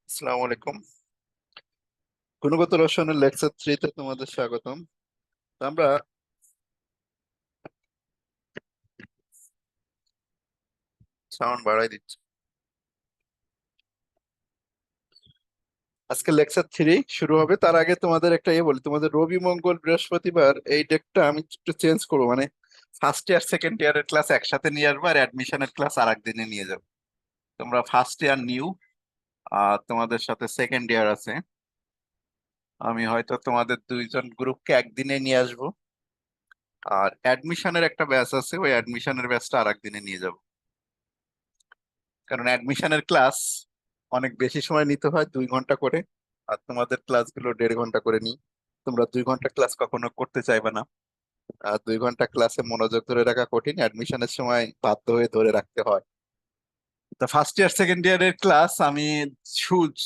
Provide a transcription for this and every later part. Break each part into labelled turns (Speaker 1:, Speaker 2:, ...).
Speaker 1: আসসালামু আলাইকুম। গুণগত রসায়নের লেকচার 3-তে তোমাদের স্বাগতম। তো আমরা সাউন্ড বাড়াই দিচ্ছি। আজকে লেকচার 3 শুরু হবে, তার আগে তোমাদের একটা বলি, তোমাদের রবি মঙ্গল বৃহস্পতিবার এই ডেটটা আমি একটু চেঞ্জ করবো, মানে ফার্স্ট ইয়ার সেকেন্ড ইয়ারের ক্লাস একসাথে নিয়ে আসবো আর অ্যাডমিশনের ক্লাস আর একদিনে নিয়ে যাবো। তোমরা ফার্স্ট ইয়ার নিউ, আর তোমাদের সাথে সেকেন্ড ইয়ার আছে। আমি হয়তো তোমাদের দুইজন গ্রুপকে একদিনে নিয়ে আসবো, আর অ্যাডমিশনের একটা ব্যাচ আছে, ওই অ্যাডমিশনের ব্যাচটা আর একদিনে নিয়ে যাবো। কারণ অ্যাডমিশনের ক্লাস অনেক বেশি সময় নিতে হয়, 2 ঘন্টা করে, আর তোমাদের ক্লাসগুলো 1.5 ঘন্টা করে নিই। তোমরা 2 ঘন্টা ক্লাস কখনো করতে চাইবে না, আর 2 ঘন্টা ক্লাসে মনোযোগ ধরে রাখা কঠিন, অ্যাডমিশনের সময় বাধ্য হয়ে ধরে রাখতে হয়। তা ফার্স্ট ইয়ার সেকেন্ড ইয়ারের ক্লাস আমি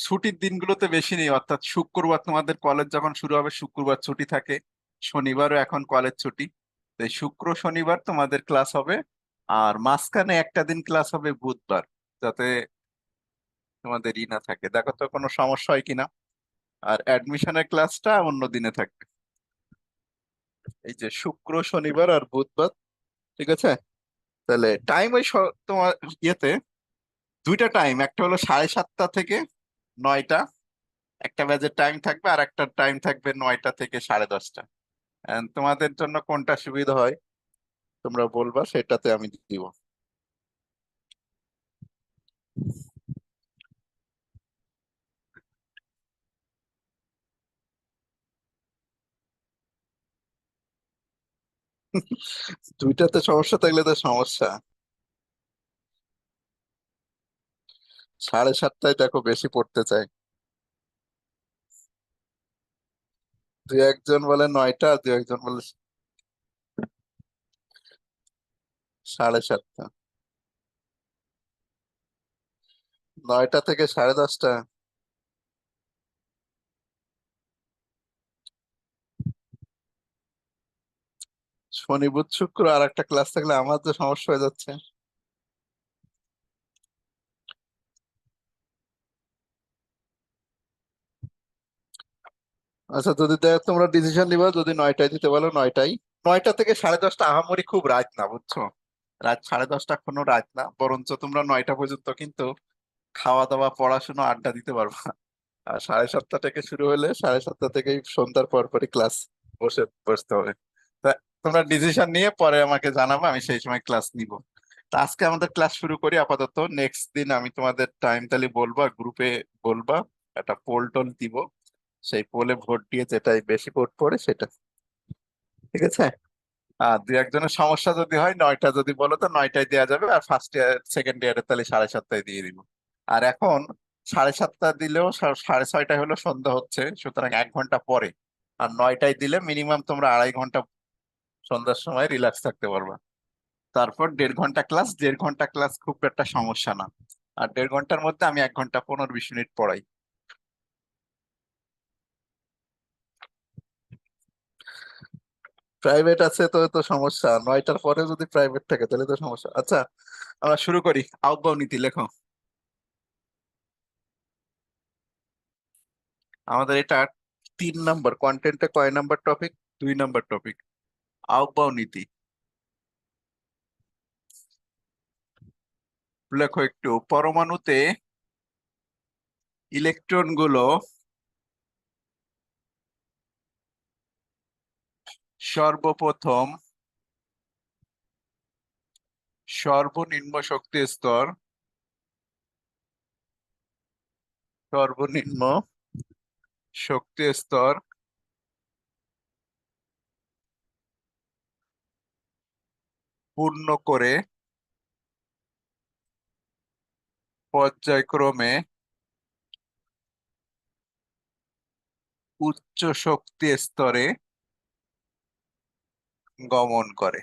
Speaker 1: ছুটির দিনগুলোতে বেশি নেই, অর্থাৎ শুক্রবার তোমাদের কলেজ যখন শুরু হবে শুক্রবার ছুটি থাকে, শনিবারও এখন কলেজ ছুটি। তো এই শুক্র শনিবার তোমাদের ক্লাস হবে, আর মাঝখানে একটা দিন ক্লাস হবে বুধবার, যাতে তোমাদের না থাকে। দেখো তো কোনো সমস্যা হয় কিনা। আর অ্যাডমিশনের ক্লাসটা অন্য দিনে থাকবে, এই যে শুক্র শনিবার আর বুধবার। ঠিক আছে, তাহলে টাইম ওই তোমার ইয়েতে দুইটা টাইম, একটা হলো 7:30 থেকে 9টা, একটা ব্যাচের টাইম থাকবে, আর একটা টাইম থাকবে 9টা থেকে 10:30। তোমাদের জন্য কোনটা সুবিধা হয় তোমরা বলবা, সেটাতে আমি দিব। দুইটাতে সমস্যা থাকলে তো সমস্যা। 7:30টায় দেখো বেশি পড়তে চাই, দুই একজন বলে 9টা, দুই একজন বলে 7:30। 9টা থেকে 10:30। শনি বুধ শুক্র আর একটা ক্লাস থাকলে আমার তো সমস্যা হয়ে যাচ্ছে। আচ্ছা, যদি তোমরা ডিসিশন নিবা, যদি 9টায় দিতে বলো 9টাই। 9টা থেকে 10:30 আহামরি খুব রাত না, বুঝছো? রাত 10:30 কোনো রাত না, বরঞ্চ তোমরা 9টা পর্যন্ত কিন্তু খাওয়া দাওয়া পড়াশোনা আড্ডা দিতে পারবা। আর 7:30 থেকে শুরু হলে 7:30 থেকেই সন্ধ্যার পর পরই ক্লাস বসতে হবে। তা তোমরা ডিসিশন নিয়ে পরে আমাকে জানাবো, আমি সেই সময় ক্লাস নিব। তা আজকে আমাদের ক্লাস শুরু করি আপাতত। নেক্সট দিন আমি তোমাদের টাইম তাহলে বলবো, গ্রুপে বলবা, একটা পোল টোল দিব, সেই পোলে ভোট দিয়ে যেটাই বেশি ভোট পড়ে সেটা। ঠিক আছে। আর দুই একজনের সমস্যা যদি হয়, 9টা যদি বলো তো 9টায় দেওয়া যাবে, আর ফার্স্ট ইয়ার সেকেন্ড ইয়ারে তাহলে 7:30টায় দিয়ে দিব। আর এখন 7:30 দিলেও 6:30 হলো সন্ধ্যা হচ্ছে, সুতরাং 1 ঘন্টা পরে। আর 9টায় দিলে মিনিমাম তোমরা 2.5 ঘন্টা সন্ধ্যার সময় রিল্যাক্স থাকতে পারবা। তারপর 1.5 ঘন্টা ক্লাস, 1.5 ঘন্টা ক্লাস খুব একটা সমস্যা না। আর 1.5 ঘন্টার মধ্যে আমি 1 ঘন্টা 15-20 মিনিট পড়াই। প্রাইভেট আছে তো তো সমস্যা, 9টার পরে যদি প্রাইভেট থাকে তাহলে তো সমস্যা। আচ্ছা, আমরা শুরু করি। আউটবাউ নীতি লেখো। আমাদের এটা 3 নাম্বার কন্টেন্টে, কয় নাম্বার টপিক? 2 নাম্বার টপিক, আউটবাউ নীতি। লেখো একটু, পরমাণুতে ইলেকট্রন গুলো সর্বপ্রথম সর্বনিম্ন শক্তি স্তর, সর্বনিম্ন শক্তি স্তর পূর্ণ করে পর্যায়ক্রমে উচ্চ শক্তি স্তরে গমন করে।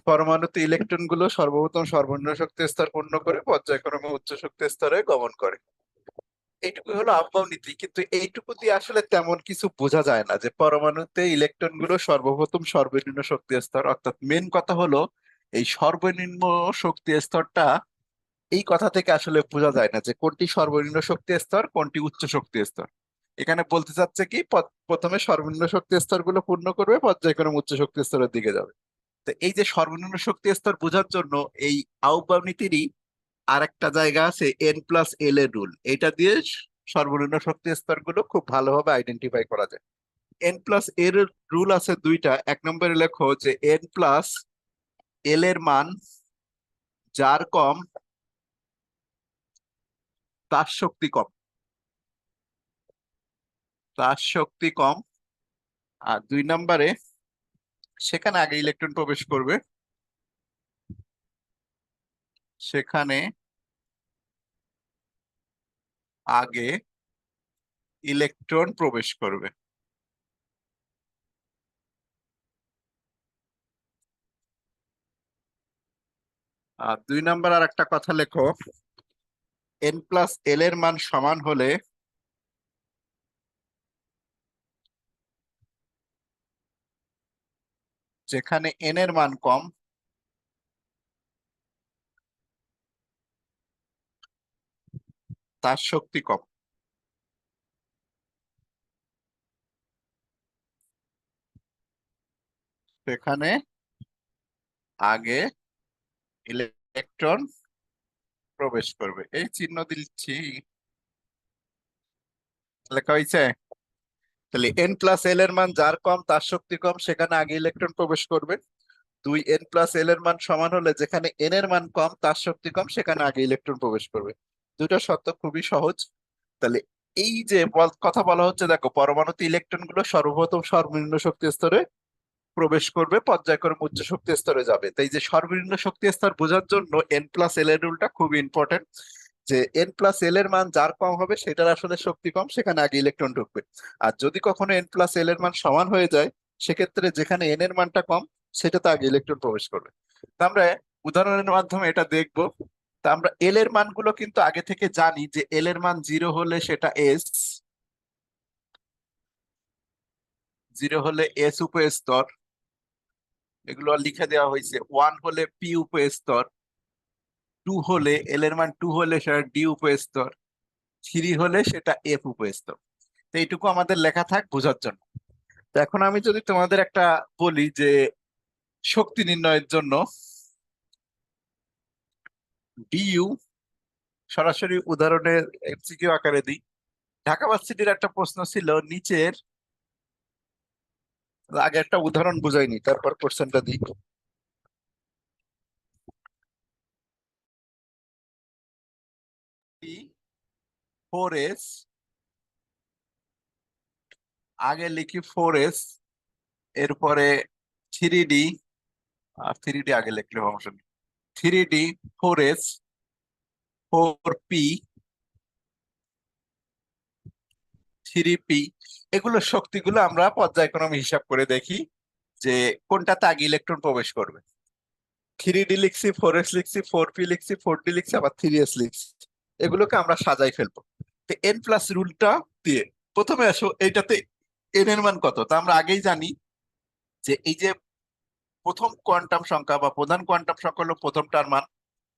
Speaker 1: পরমাণুতে ইলেকট্রন গুলো সর্বপ্রথম সর্বনিম্ন শক্তি স্তর পূর্ণ করে পর্যায়ক্রমে উচ্চ শক্তি স্তরে গমন করে। এইটুকু হলো আহ্বাও নীতি, কিন্তু এইটুকু দিয়ে আসলে তেমন কিছু বোঝা যায় না যে পরমাণুতে ইলেকট্রন গুলো সর্বপ্রথম সর্বনিম্ন শক্তি স্তর, অর্থাৎ মেন কথা হলো এই সর্বনিম্ন শক্তি স্তরটা এই কথা থেকে আসলে বোঝা যায় না যে কোনটি সর্বনিম্ন শক্তি স্তর কোনটি উচ্চ শক্তি স্তর। এখানে বলতে চাচ্ছে কি প্রথমে সর্বনিম্ন শক্তি স্তরগুলো পূর্ণ করবে, পর্যায়ক্রমে উচ্চ শক্তি স্তরের দিকে যাবে। তো এই যে সর্বনিম্ন শক্তি স্তর বোঝার জন্য এই আউপাউ নীতিরই আরেকটা জায়গা আছে, N+L এর রুল। এটা দিয়ে সর্বনিম্ন শক্তি স্তরগুলো খুব ভালোভাবে আইডেন্টিফাই করা যায়। N+L এর রুল আছে দুইটা। এক নম্বরে লেখো যে N+L এর মান যার কম তার শক্তি কম, তার শক্তি কম। আর দুই নম্বরে সেখানে আগে ইলেকট্রন প্রবেশ করবে, সেখানে আগে ইলেকট্রন প্রবেশ করবে। আর দুই নম্বর আর একটা কথা লেখো, N+L এর মান সমান হলে যেখানে N এর মান কম তার শক্তি কম। সেখানে আগে ইলেকট্রন প্রবেশ করবে। এই চিহ্ন দিচ্ছি, লেখা হয়েছে। তাহলে N+L এর মান যার কম তার শক্তি কম, সেখানে আগে ইলেকট্রন প্রবেশ করবে। দুই, N+L এর মান সমান হলে যেখানে N এর মান কম তার শক্তি কম, সেখানে আগে ইলেকট্রন প্রবেশ করবে। দুটো শর্ত খুবই সহজ। তাহলে এই যে কথা বলা হচ্ছে, দেখো পরমাণুতে ইলেকট্রন গুলো সর্বপ্রথম সর্বনিম্ন শক্তি স্তরে প্রবেশ করবে, পর্যায়ক্রমে উচ্চ শক্তি স্তরে যাবে। তাই যে সর্বনিম্ন শক্তি স্তর বোঝার জন্য N+L এর রুলটা খুবই ইম্পর্টেন্ট, যে N+L এর মান যার কম হবে সেটার আসলে শক্তি কম, সেখানে আগে ইলেকট্রন ঢুকবে। আর যদি কখনো N+L এর মান সমান হয়ে যায়, সেক্ষেত্রে যেখানে N এর মানটা কম সেটাতে আগে ইলেকট্রন প্রবেশ করবে। তা আমরা উদাহরণের মাধ্যমে এটা দেখব। তা আমরা এল এর মানগুলো কিন্তু আগে থেকে জানি, যে এল এর মান 0 হলে সেটা এস, 0 হলে এস উপস্তর, এগুলো লিখে দেওয়া হয়েছে। 1 হলে পি উপস্তর, 2 হলে এল এর মান 2 হলে সেটা ডি উপস্তর, 3 হলে সেটা এফ উপস্তর। তো এইটুকু আমাদের লেখা থাক বোঝার জন্য। তো এখন আমি যদি তোমাদের একটা বলি যে শক্তি নির্ণয়ের জন্য ডিইউ, সরাসরি উদাহরণের এমসিকিউ আকারে দিই। ঢাকা ভার্সিটির একটা প্রশ্ন ছিল নিচের, আগে একটা উদাহরণ বুঝাইনি তারপর কোশ্চেনটা দিই। 4s, আগে লিখি 4s, এরপরে 3d, আর 3d আগে লিখলে সমস্যা নেই, 3d, 4s, 4p, 3p, এগুলো শক্তিগুলো আমরা পর্যায়ক্রমে হিসাব করে দেখি যে কোনটাতে আগে ইলেকট্রন প্রবেশ করবে। 3d লিখছি, 4s লিখছি, 4p লিখছি, 4d লিখছি, আবার 3s লিখছি। এগুলোকে আমরা সাজাই ফেলবো। তো N+ রুলটা দিয়ে প্রথমে আসো, এইটাতে N এর মান কত তা আমরা আগেই জানি, যে এই যে প্রথম কোয়ান্টাম সংখ্যা বা প্রধান কোয়ান্টাম সংখ্যা হলো প্রথমটার মান।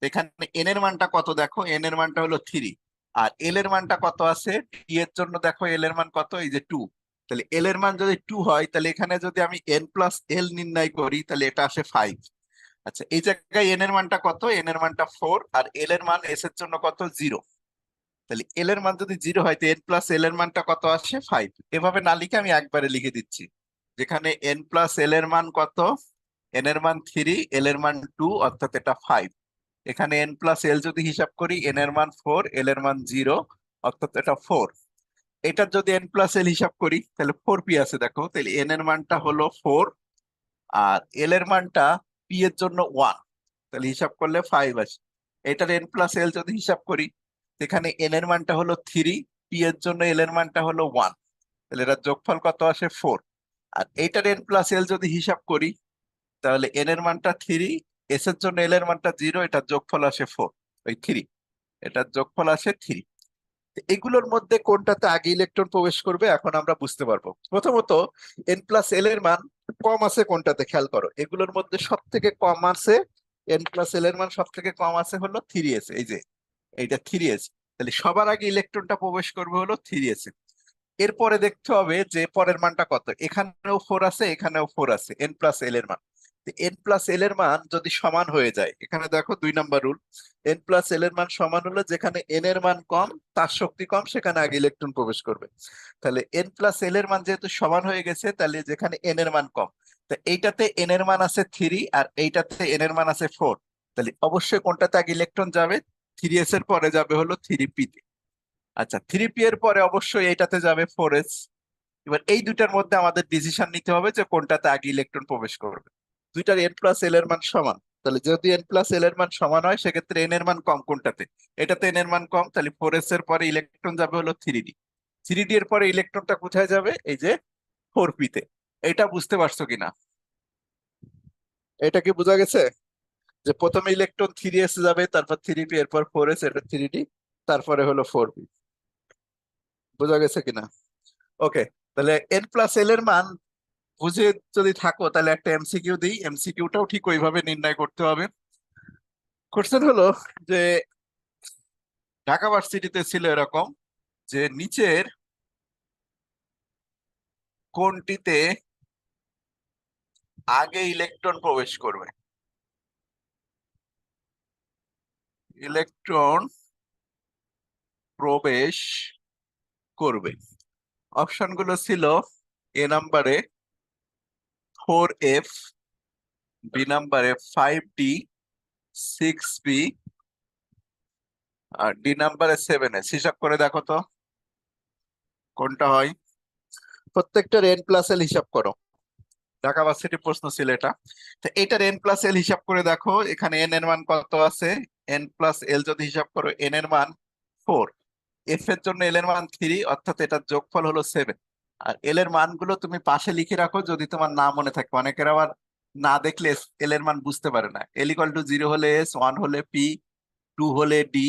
Speaker 1: এখানে এন এর মানটা কত দেখো, এন এর মানটা হলো 3। আর এল এর মানটা কত আছে, টি এর জন্য দেখো এল এর মান কত, এই যে 2। তাহলে এল এর মান যদি 2 হয়, তাহলে এখানে যদি আমি N+L নির্ণয় করি তাহলে এটা আসে 5। আচ্ছা, এই জায়গায় এন এর মানটা কত, এন এর মানটা 4, আর এল এর মান এস এর জন্য কত, 0। তাহলে এল এর মান যদি 0 হয়, তো N+L এর মানটা কত আসে, 5। এভাবে না লিখে আমি একবারে লিখে দিচ্ছি, যেখানে N+L এর মান কত, এন এর মান 3, এল এর মান 2, অর্থাৎ এটা 5। এখানে N+L যদি হিসাব করি, এন এর মান 4, এল এর মান 0, অর্থাৎ এটা 4। এটার যদি N+L হিসাব করি তাহলে 4p আছে দেখো, তাহলে এন এর মানটা হলো 4, আর এল এর মানটা পি এর জন্য 1, তাহলে হিসাব করলে 5 আসে। এটার N+L যদি হিসাব করি, এখানে এন এর মানটা হলো 3, পি এর জন্য এল এর মানটা হলো 1, তাহলে এটার যোগফল কত আসে, 4। আর এইটার N+L যদি হিসাব করি, তাহলে এন এর মানটা 3, এস এর জন্য এল এর মানটা 0, এটার যোগফল আসে 4, ওই 3, এটার যোগফল আসে 3। এগুলোর মধ্যে কোনটাতে আগে ইলেকট্রন প্রবেশ করবে এখন আমরা বুঝতে পারবো। প্রথমত N+L এর মান কম আছে কোনটাতে খেয়াল করো, এগুলোর মধ্যে সব থেকে কম আছে এন প্লাস এল এর মান সব থেকে কম আছে হলো 3s, এই যে এইটা 3s। তাহলে সবার আগে ইলেকট্রনটা প্রবেশ করবে হলো 3s। এরপরে দেখতে হবে যে পরের মানটা কত, এখানেও 4 আছে এখানেও 4 আছে, এন প্লাস এল এর মান। এন প্লাস এল এর মান যদি সমান হয়ে যায়, এখানে দেখো 2 নম্বর রুল, এন প্লাস এল এর মান সমান হলো যেখানে এন এর মান কম, তার শক্তি কম, সেখানে আগে ইলেকট্রন প্রবেশ করবে। তাহলে এন প্লাস এল এর মান যেহেতু সমান হয়ে গেছে, তাহলে যেখানে এন এর মান কম, তা এইটাতে এন এর মান আছে 3 আর এইটাতে এন এর মান আছে 4, তাহলে অবশ্যই কোনটাতে আগে ইলেকট্রন যাবে, 3s এর পরে যাবে হলো 3p তে। আচ্ছা, 3p এর পরে অবশ্যই এইটাতে যাবে 4s। এবার এই দুইটার মধ্যে আমাদের ডিসিশন নিতে হবে যে কোনটাতে আগে ইলেকট্রন প্রবেশ করবে। দুইটার এন প্লাস এল এর মান সমান, তাহলে যদি এন প্লাস এল এর মান সমান হয় সেক্ষেত্রে এন এর মান কম কোনটাতে, এটাতে এন এর মান কম, তাহলে 4s এর পরে ইলেকট্রন যাবে হলো 3d। 3d এর পরে ইলেকট্রনটা কোথায় যাবে, এই যে 4p তে। এটা বুঝতে পারছো কিনা? এটা কি বোঝা গেছে যে প্রথমে ইলেকট্রন 3s যাবে, তারপর 3p, এরপর 4s, এটা 3d, তারপরে হলো 4p। বোঝা গেছে কিনা? ওকে, তাহলে এন প্লাস এল এর মান বুঝে যদি থাকো তাহলে একটা এমসিকিউ দিই, এমসিকিউটাও ঠিক ওইভাবে নির্ণয় করতে হবে। কোশ্চেন হলো যে ঢাকা ভার্সিটিতে ছিল এরকম যে নিচের কোনটিতে আগে ইলেকট্রন প্রবেশ করবে, ইলেকট্রন প্রবেশ করবে। অপশনগুলো ছিল এ নাম্বারে 4f, বি নাম্বারে 5d, 6b, আর ডি নাম্বারে 7s। হিসাব করে দেখো তো কোনটা হয়। প্রত্যেকটার এন প্লাস এল হিসাব করো, ঢাকা ভার্সিটির প্রশ্ন ছিল এটা। তো এটার এন প্লাস এল হিসাব করে দেখো, এখানে এন এর মান কত আছে, এন প্লাস এল যদি হিসাব করো, এন এর মান 4, এফ এর জন্য এল এর মান 3, অর্থাৎ এটার যোগফল হলো 7। আর এল এর মানগুলো তুমি পাশে লিখে রাখো যদি তোমার না মনে থাকে, অনেকের আবার না দেখলে এল এর মান বুঝতে পারে না। এল ইকুয়াল টু 0 হলে এস, 1 হলে পি, 2 হলে ডি,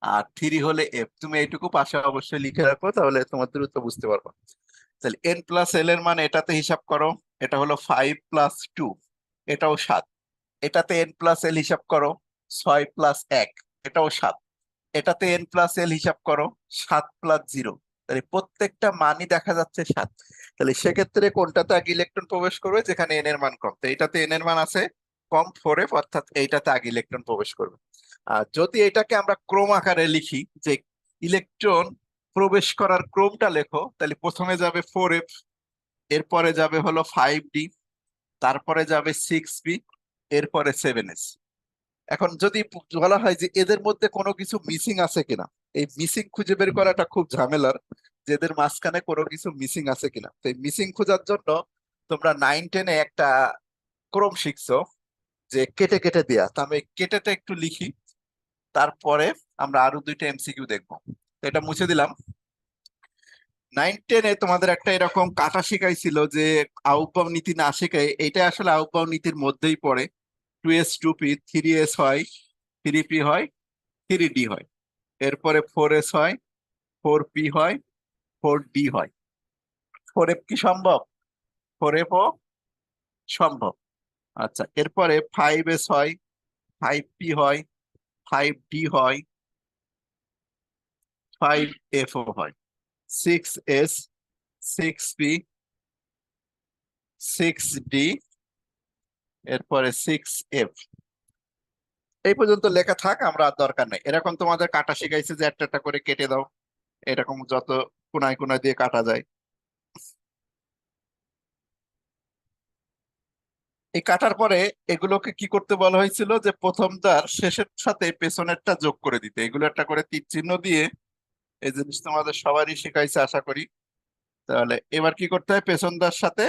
Speaker 1: আর 3 হলে এফ। তুমি এইটুকু পাশে অবশ্যই লিখে রাখো, তাহলে তোমার দ্রুত বুঝতে পারবে। তাহলে এন প্লাস এল এর মান এটাতে হিসাব করো, এটা হলো 5 + 2, এটাও 7। এটাতে এন প্লাস এল হিসাব করো, 6 + 1, এটাও 7। এটাতে এন প্লাস এল হিসাব করো, 7 + 0। তাহলে প্রত্যেকটা মানই দেখা যাচ্ছে 7। তাহলে সেক্ষেত্রে কোনটাতে আগে ইলেকট্রন প্রবেশ করবে, যেখানে এন এর মান কম, তো এটাতে এন এর মান আছে কম 4f, অর্থাৎ এইটাতে আগে ইলেকট্রন প্রবেশ করবে। আর যদি এটাকে আমরা ক্রম আকারে লিখি, যে ইলেকট্রন প্রবেশ করার ক্রমটা লেখো, তাহলে প্রথমে যাবে 4f, এরপরে যাবে হলো 5d, তারপরে যাবে 6b, এরপরে 7s। এখন যদি বলা হয় যে এদের মধ্যে কোনো কিছু মিসিং আছে কিনা, এই মিসিং খুঁজে বের করাটা খুব ঝামেলার, যে এদের মাঝখানে কোনো কিছু মিসিং আছে কিনা। তো এই মিসিং খোঁজার জন্য তোমরা 9-10-এ একটা ক্রম শিখছো, যে কেটে কেটে দেয়া। তো আমি কেটেটা একটু লিখি, তারপরে আমরা আরো দুইটা এমসিকিউ দেখবো। তো এটা মুছে দিলাম। 9-10-এ তোমাদের একটা এরকম কাটা শিখাইছিল যে আউটবাউ নীতি না শেখায়, এটা আসলে আউটবাউ নীতির মধ্যেই পড়ে। 2s 2p, 3s হয়, 3p হয়, 3d হয়, এরপরে 4s হয়, 4p হয়, 4d হয়। 4f কি সম্ভব? 4f ও সম্ভব। আচ্ছা, এরপরে 5s হয়, 5p হয়, 5d হয়, 5f ও হয়, 6s, 6p, 6d, এরপরে 6f। এই পর্যন্ত লেখা থাক, আমরা আর দরকার নেই। এরকম তোমাদের কাটা শিখাইছে যে একটা একটা করে কেটে দাও, এরকম যত কোনায় কোনায় দিয়ে কাটা যায়। এই কাটার পরে এগুলোকে কি করতে বলা হয়েছিল, যে প্রথমটার শেষের সাথে পেছনেরটা যোগ করে দিতে, এগুলো একটা করে তীর চিহ্ন দিয়ে। এই জিনিস তোমাদের সবারই শিখাইছে আশা করি। তাহলে এবার কি করতে হয়, পেছনটার সাথে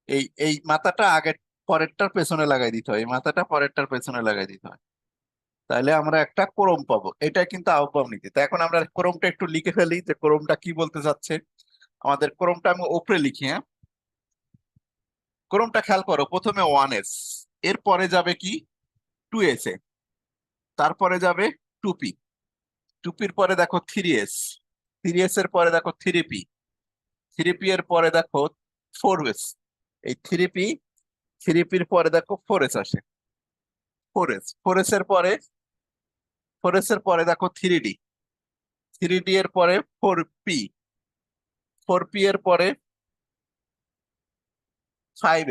Speaker 1: এই এই মাথাটা আগের পরেরটার পেছনে লাগাই দিতে হয়, এই মাথাটা পরেরটার পেছনে লাগাই দিতে হয়, তাহলে আমরা একটা ক্রম পাবো। এটা কিন্তু আহ্বাব নীতি। তো এখন আমরা ক্রমটা একটু লিখে ফেলি, যে ক্রমটা কি বলতে চাচ্ছে। আমাদের ক্রমটা আমি উপরে লিখি, হ্যাঁ। ক্রমটা খেয়াল করো, প্রথমে 1s, এরপরে যাবে কি 2s এ, তারপরে যাবে 2p, 2pর পরে দেখো 3s, 3s এর পরে দেখো 3p, 3p এর পরে দেখো 4s, এই 3p, 3pর পরে দেখো 4s আসে। ফোর এস এর পরে দেখো থ্রি ডি এর পরে ফোর পি এর পরে ফাইভ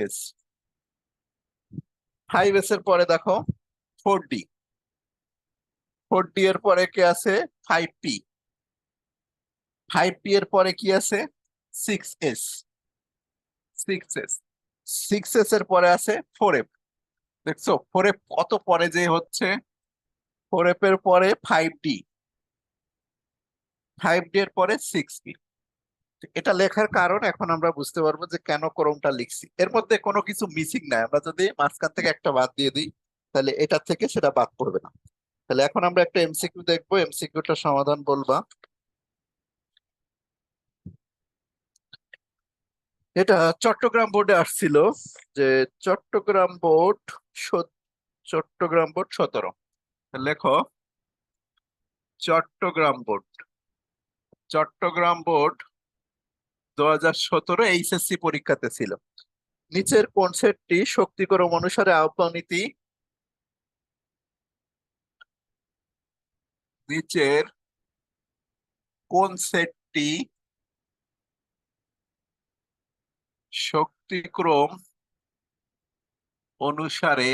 Speaker 1: এস এর পরে দেখো ফোর ডি এর পরে কি আছে ফাইভ পি এর পরে কি আছে six S six S six S এর পরে আছে ফোর এফ। দেখছো ফোর এফ কত পরে যে হচ্ছে, ফোর এফ এর পরে ফাইভ ডি এর পরে সিক্স পি। এটা লেখার কারণ এখন আমরা বুঝতে পারবো যে কেন ক্রমটা লিখছি। এর মধ্যে কোনো কিছু মিসিং নাই, আমরা যদি মাঝখান থেকে একটা বাদ দিয়ে দিই তাহলে এটা থেকে সেটা বাদ পড়বে না। তাহলে এখন আমরা একটা এমসিকিউ দেখবো, এমসিকিউটা সমাধান বলবা। এটা চট্টগ্রাম বোর্ডে আসছিল যে চট্টগ্রাম বোর্ড চট্টগ্রাম বোর্ড 17। লেখো Chittagong board Chittagong board 2017 HSC পরীক্ষাতে ছিল। নিচের কোন সেটটি শক্তিক্রম অনুসারে আহ্বানীতি, নিচের কোন সেটটি শক্তিক্রম অনুসারে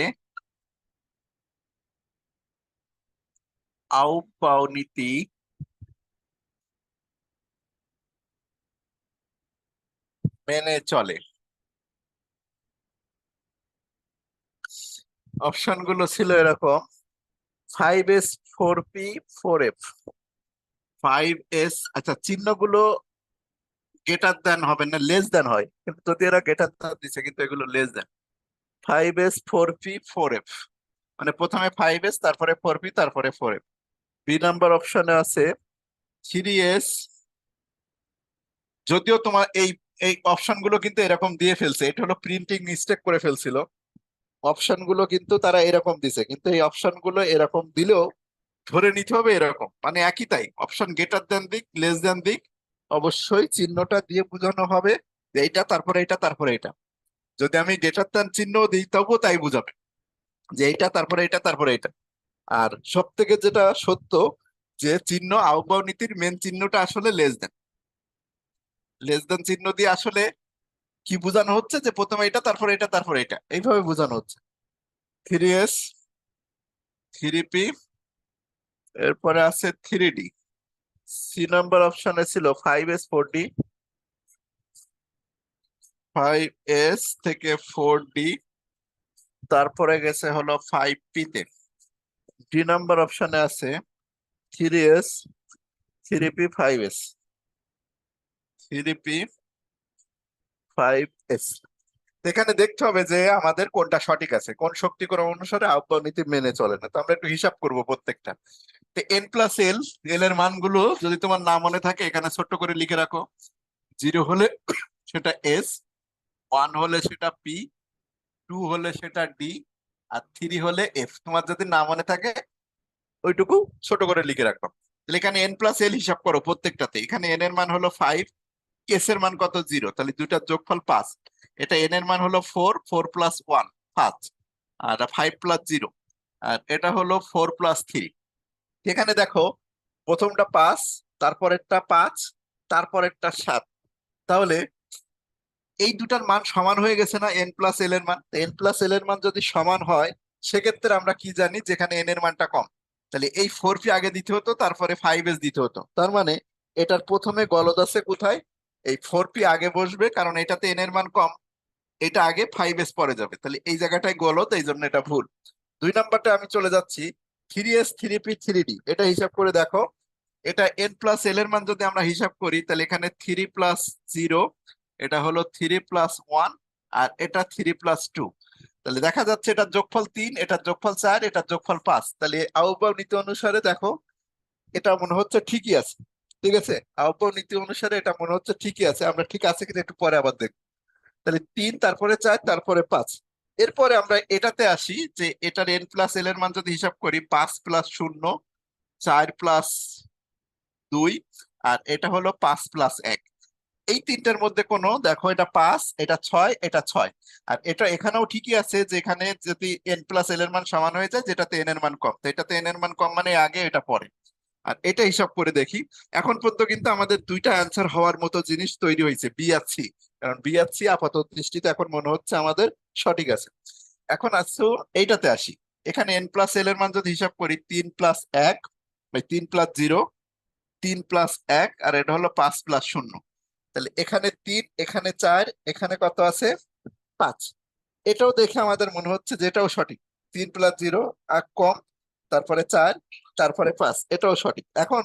Speaker 1: আহ্বানীতি মেনে চলে? অপশন গুলো ছিল এরকম: five S, four P, four F. Five S, আচ্ছা চিহ্নগুলো গ্রেটার দেন হবে না, লেস দেন হয়, কিন্তু যদি এরা গ্রেটার দেন দিচ্ছে কিন্তু এগুলো less than. Five S, four P, four F, মানে প্রথমে ফাইভ এস তারপরে ফোর পি তারপরে ফোর এফ। বি নাম্বার অপশনে আছে থ্রি এস। যদিও তোমার এই এই অপশন গুলো কিন্তু এরকম দিয়ে ফেলছে, এটা হলো প্রিন্টিং মিস্টেক করে ফেলছিল। অপশন গুলো কিন্তু তারা এরকম দিছে, কিন্তু এই অপশন গুলো এরকম দিলেও ধরে নিতে হবে এরকম, মানে একই তাই অপশন গ্রেটার দেন দিক লেস দেন দিক অবশ্যই চিহ্নটা দিয়ে বোঝানো হবে যে এইটা তারপরে এটা তারপরে এটা। যদি আমি গ্রেটার দেন চিহ্ন দিই তবুও তাই বুঝাবে যে এইটা তারপরে এটা তারপরে এটা। আর সব থেকে যেটা সত্য যে চিহ্ন আহ্বান নীতির মেন চিহ্নটা আসলে লেস দেন চিহ্ন দিয়ে আসলে কি বোঝানো হচ্ছে যে প্রথমে এটা তারপরে এটা তারপরে এটা, এইভাবে বোঝানো হচ্ছে। থ্রি এস, থ্রি পি, এরপরে আছে থ্রি ডি। সি নাম্বার অপশনে ছিল five S, four D, five S থেকে ফোর ডি, তারপরে গেছে হলো ফাইভ পি তে। ডি নাম্বার অপশনে আছে three S, three P, five S, three P, five S. এখানে দেখতে হবে যে আমাদের কোনটা সঠিক আছে, কোন শক্তিক্রম অনুসারে আহ্বান নীতি মেনে চলে না। তো আমরা একটু হিসাব করব প্রত্যেকটা। এন প্লাস এল, এল এর মানগুলো যদি তোমার না মনে থাকে এখানে ছোট্ট করে লিখে রাখো। জিরো হলে সেটা এস, ওয়ান হলে সেটা পি, টু হলে সেটা ডি, আর থ্রি হলে এফ। তোমার যদি না মনে থাকে ওইটুকু ছোট করে লিখে রাখো। তাহলে এখানে এন প্লাস এল হিসাব করো প্রত্যেকটাতে। এখানে এন এর মান হলো ফাইভ, এস এর মান কত জিরো, তাহলে দুইটার যোগফল পাঁচ। এটা এন এর মান হলো ফোর, ফোর প্লাস ওয়ান পাঁচ, আর ফাইভ প্লাস জিরো, আর এটা হলো ফোর প্লাস থ্রি। এখানে দেখো প্রথমটা পাঁচ, তারপরেরটা পাঁচ, তারপরেরটা সাত। তাহলে এই দুটার মান সমান হয়ে গেছে না, এন প্লাস এল এর মান। এন প্লাস এল এর মান যদি সমান হয় সেক্ষেত্রে আমরা কি জানি যেখানে এন এর মানটা কম, তাহলে এই ফোর পি আগে দিতে হতো তারপরে ফাইভ এস দিতে হতো। তার মানে এটার প্রথমে গলদ আছে কোথায়, এই ফোর পি আগে বসবে কারণ এটাতে এন এর মান কম, এটা আগে ফাইভ এস পরে যাবে, তাহলে এই জায়গাটায় গলদ, এই জন্য এটা ভুল। দুই নাম্বারটা আমি চলে যাচ্ছি, three S, three P, three D. এটা হিসাব করে দেখো, এটা এন প্লাস এল এর মান যদি আমরা হিসাব করি তাহলে এখানে থ্রি প্লাস জিরো, এটা হলো থ্রি প্লাস ওয়ান, আর এটা থ্রি প্লাস টু। তাহলে দেখা যাচ্ছে এটার যোগফল তিন, এটার যোগফল চার, এটার যোগফল পাঁচ। তাহলে আহ্বান নীতি অনুসারে দেখো এটা মনে হচ্ছে ঠিকই আছে। ঠিক আছে, আহ্বান নীতি অনুসারে এটা মনে হচ্ছে ঠিকই আছে। আমরা ঠিক আছে কিনা একটু পরে আবার দেখবো। তাহলে তিন, তারপরে চার, তারপরে পাঁচ। এরপরে আমরা এটাতে আসি যে এটার এন প্লাস এল এর মান যদি হিসাব করি, পাঁচ প্লাস শূন্য, চার প্লাস দুই, আর এটা হলো পাঁচ প্লাস এক। এই তিনটার মধ্যে কোনো, দেখো এটা 5, এটা 6, এটা 6, আর এটা এখানেও ঠিকই আছে যে এখানে যদি n প্লাস এল এর মান সমান হয়ে যায়, যেটাতে n এর মান কম, তো এটাতে n এর মান কম মানে আগে, এটা পরে। আর এটা হিসাব করে দেখি, এখন পর্যন্ত কিন্তু আমাদের দুইটা অ্যান্সার হওয়ার মতো জিনিস তৈরি হয়েছে, বি আর সি। কারণ বি আর সি আপাতত দৃষ্টিতে এখন মনে হচ্ছে আমাদের সঠিক আছে। এখন আসছো এইটাতে আসি। এখানে n প্লাস এল এর মান যদি হিসাব করি, 3+1, 3+0, 3+1, আর এটা হলো 5+0। তাহলে এখানে 3, এখানে 4, এখানে কত আছে? 5। এটাও দেখে আমাদের মনে হচ্ছে যে এটাও সঠিক। 3+0 আর কম, তারপরে 4, তারপরে 5, এটাও সঠিক। এখন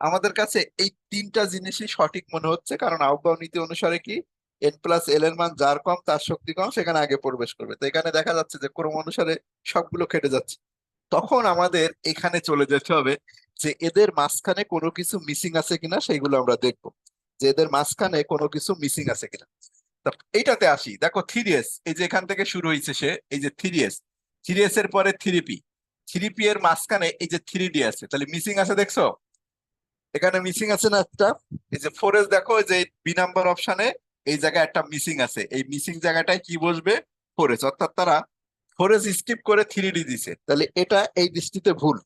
Speaker 1: আমাদের কাছে এই তিনটা জিনিসই সঠিক মনে হচ্ছে, কারণ আউটবাউন্ড নীতি অনুসারে কি, n প্লাস এল এর মান যার কম তার শক্তি কম, সেখানে আগে প্রবেশ করবে। তো এখানে দেখা যাচ্ছে যে ক্রম অনুসারে সবগুলো কেটে যাচ্ছে। তখন আমাদের এখানে চলে যেতে হবে যে এদের মাঝখানে কোনো কিছু মিসিং আছে কিনা, সেইগুলো আমরা দেখবো, যে এদের মাঝখানে কোনো কিছু মিসিং আছে কিনা। তা এইটাতে আসি, দেখো 3s, এই যে এখান থেকে শুরু হয়েছে সে, এই যে 3s, 3s এর পরে 3p, 3p এর মাঝখানে এই যে 3d আছে, তাহলে মিসিং আছে দেখছো? এখানে মিসিং আছে না একটা? এই যে 4s, দেখো এই যে বি নাম্বার অপশনে এই জায়গায় একটা মিসিং আছে, এই মিসিং জায়গাটায় কি বসবে? 4s, অর্থাৎ তারা 4s স্কিপ করে 3d দিছে, তাহলে এটা এই দৃষ্টিতে ভুল।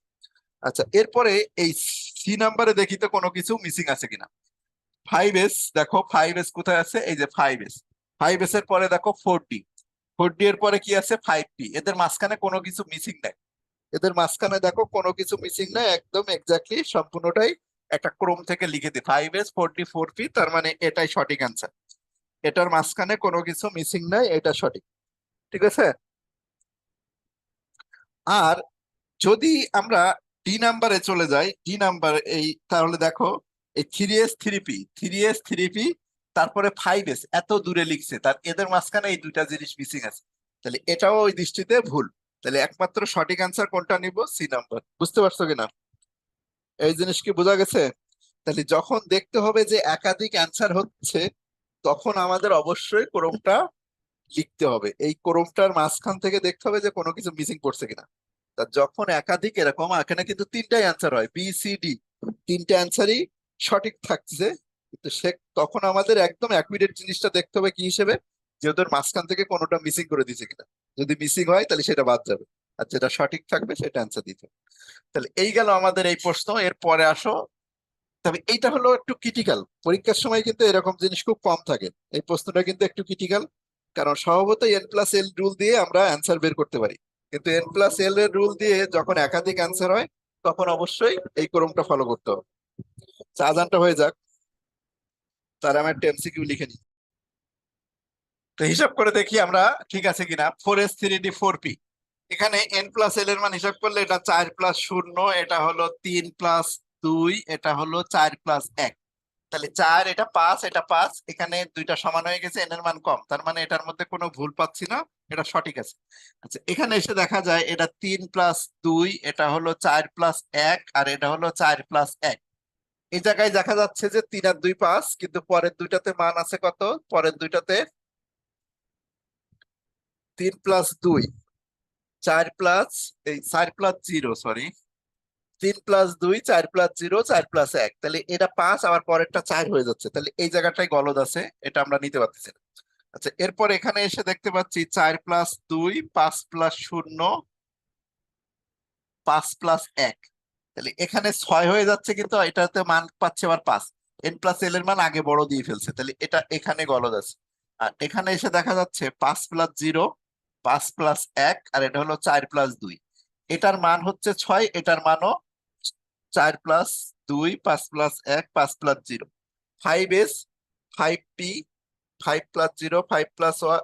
Speaker 1: আচ্ছা, এরপরে এই সি নাম্বারে দেখি তো কোনো কিছু মিসিং আছে কিনা। 5s, দেখো 5s কোথায় আছে? এই যে 5s, 5s এর পরে দেখো 4d, 4d এর পরে কি আছে? 5p। এদের মাঝখানে কোনো কিছু মিসিং নাই, এদের মাঝখানে দেখো কোনো কিছু মিসিং নাই, একদম এক্স্যাক্টলি সম্পূর্ণটাই একটা ক্রম থেকে লিখে দিই, 5s, 4d, 4p, তার মানে এটাই সঠিক অ্যান্সার। এটার মাঝখানে কোনো কিছু মিসিং নাই, এটা সঠিক। ঠিক আছে। আর যদি আমরা ডি নাম্বারে চলে যাই, ডি নাম্বার এই, তাহলে দেখো এই 3s, 3p, 3s, 3p, তারপরে 5s এত দূরে লিখছে, তার এদের মাঝখানে এই দুইটা জিনিস মিসিং আছে, তাহলে এটাও ওই দৃষ্টিতে ভুল। তাহলে একমাত্র সঠিক অ্যান্সার কোনটা নিব? C number. বুঝতে পারছো কিনা? এই জিনিস কি বোঝা গেছে? তাহলে যখন দেখতে হবে যে একাধিক অ্যান্সার হচ্ছে, তখন আমাদের অবশ্যই ক্রমটা লিখতে হবে, এই ক্রমটার মাঝখান থেকে দেখতে হবে যে কোনো কিছু মিসিং করছে কিনা। তা যখন একাধিক এরকম, এখানে কিন্তু তিনটাই অ্যান্সার হয়, বি সি ডি, তিনটা অ্যান্সারই সঠিক থাকছে, কিন্তু সে তখন আমাদের একদম অ্যাকুরেট জিনিসটা দেখতে হবে কি হিসেবে, যে ওদের মাঝখান থেকে কোনোটা মিসিং করে দিয়েছে কিনা। যদি মিসিং হয় তাহলে সেটা বাদ যাবে, আর যেটা সঠিক থাকবে সেটা অ্যান্সার দিতে হবে। তাহলে এই গেল আমাদের এই প্রশ্ন। এর পরে আসো, তবে এইটা হলো একটু ক্রিটিক্যাল, পরীক্ষার সময় কিন্তু এরকম জিনিস খুব কম থাকে। এই প্রশ্নটা কিন্তু একটু ক্রিটিক্যাল, কারণ স্বভাবতই এন প্লাস এল রুল দিয়ে আমরা অ্যান্সার বের করতে পারি, কিন্তু এন প্লাস এল এর রুল দিয়ে যখন একাধিক অ্যান্সার হয়, তখন অবশ্যই এই ক্রমটা ফলো করতে হবে। আজানটা হয়ে যাক, তার আমি একটা এমসিকিউ লিখে নিই। তো হিসাব করে দেখি আমরা ঠিক আছে কিনা। 4s, 3d, 4p, এখানে এন প্লাস এল এর মান হিসাব করলে এটা 4+0, এটা হলো 3+2, এটা হলো 4+1। তাহলে 4, এটা 5, এটা 5, এখানে দুইটা সমান হয়ে গেছে, এন এর মান কম, তার মানে এটার মধ্যে কোনো ভুল পাচ্ছি না, এটা সঠিক আছে। আচ্ছা, এখানে এসে দেখা যায় এটা 3+2, এটা হলো 4+1, আর এটা হলো 4+1। এই জায়গায় দেখা যাচ্ছে যে 3 আর 2 5, কিন্তু পরের দুইটাতে মান আছে কত? পরের দুইটাতে 3+2, 4+, এই 4+0, সরি, 3+2, 4+0, 4+1, তাহলে এটা 5, আবার পরেরটা 4 হয়ে যাচ্ছে, তাহলে এই জায়গাটায় গলদ আছে, এটা আমরা নিতে পারতেছি না। আচ্ছা, এরপর এখানে এসে দেখতে পাচ্ছি 4+2, 5+0, 5+1, তাহলে এখানে 6 হয়ে যাচ্ছে, কিন্তু এটাতে মান পাচ্ছে আবার 5। এন প্লাস এল এর মান আগে বড় দিয়ে ফেলছে, তাহলে এটা এখানে গলদ আছে। আর এখানে এসে দেখা যাচ্ছে 5+0, 5+1, আর এটা হলো 4+2, এটার মান হচ্ছে 6, এটার মানও 4+2, 5+1, 5+0, 5s, 5p, 5+0, 5+1,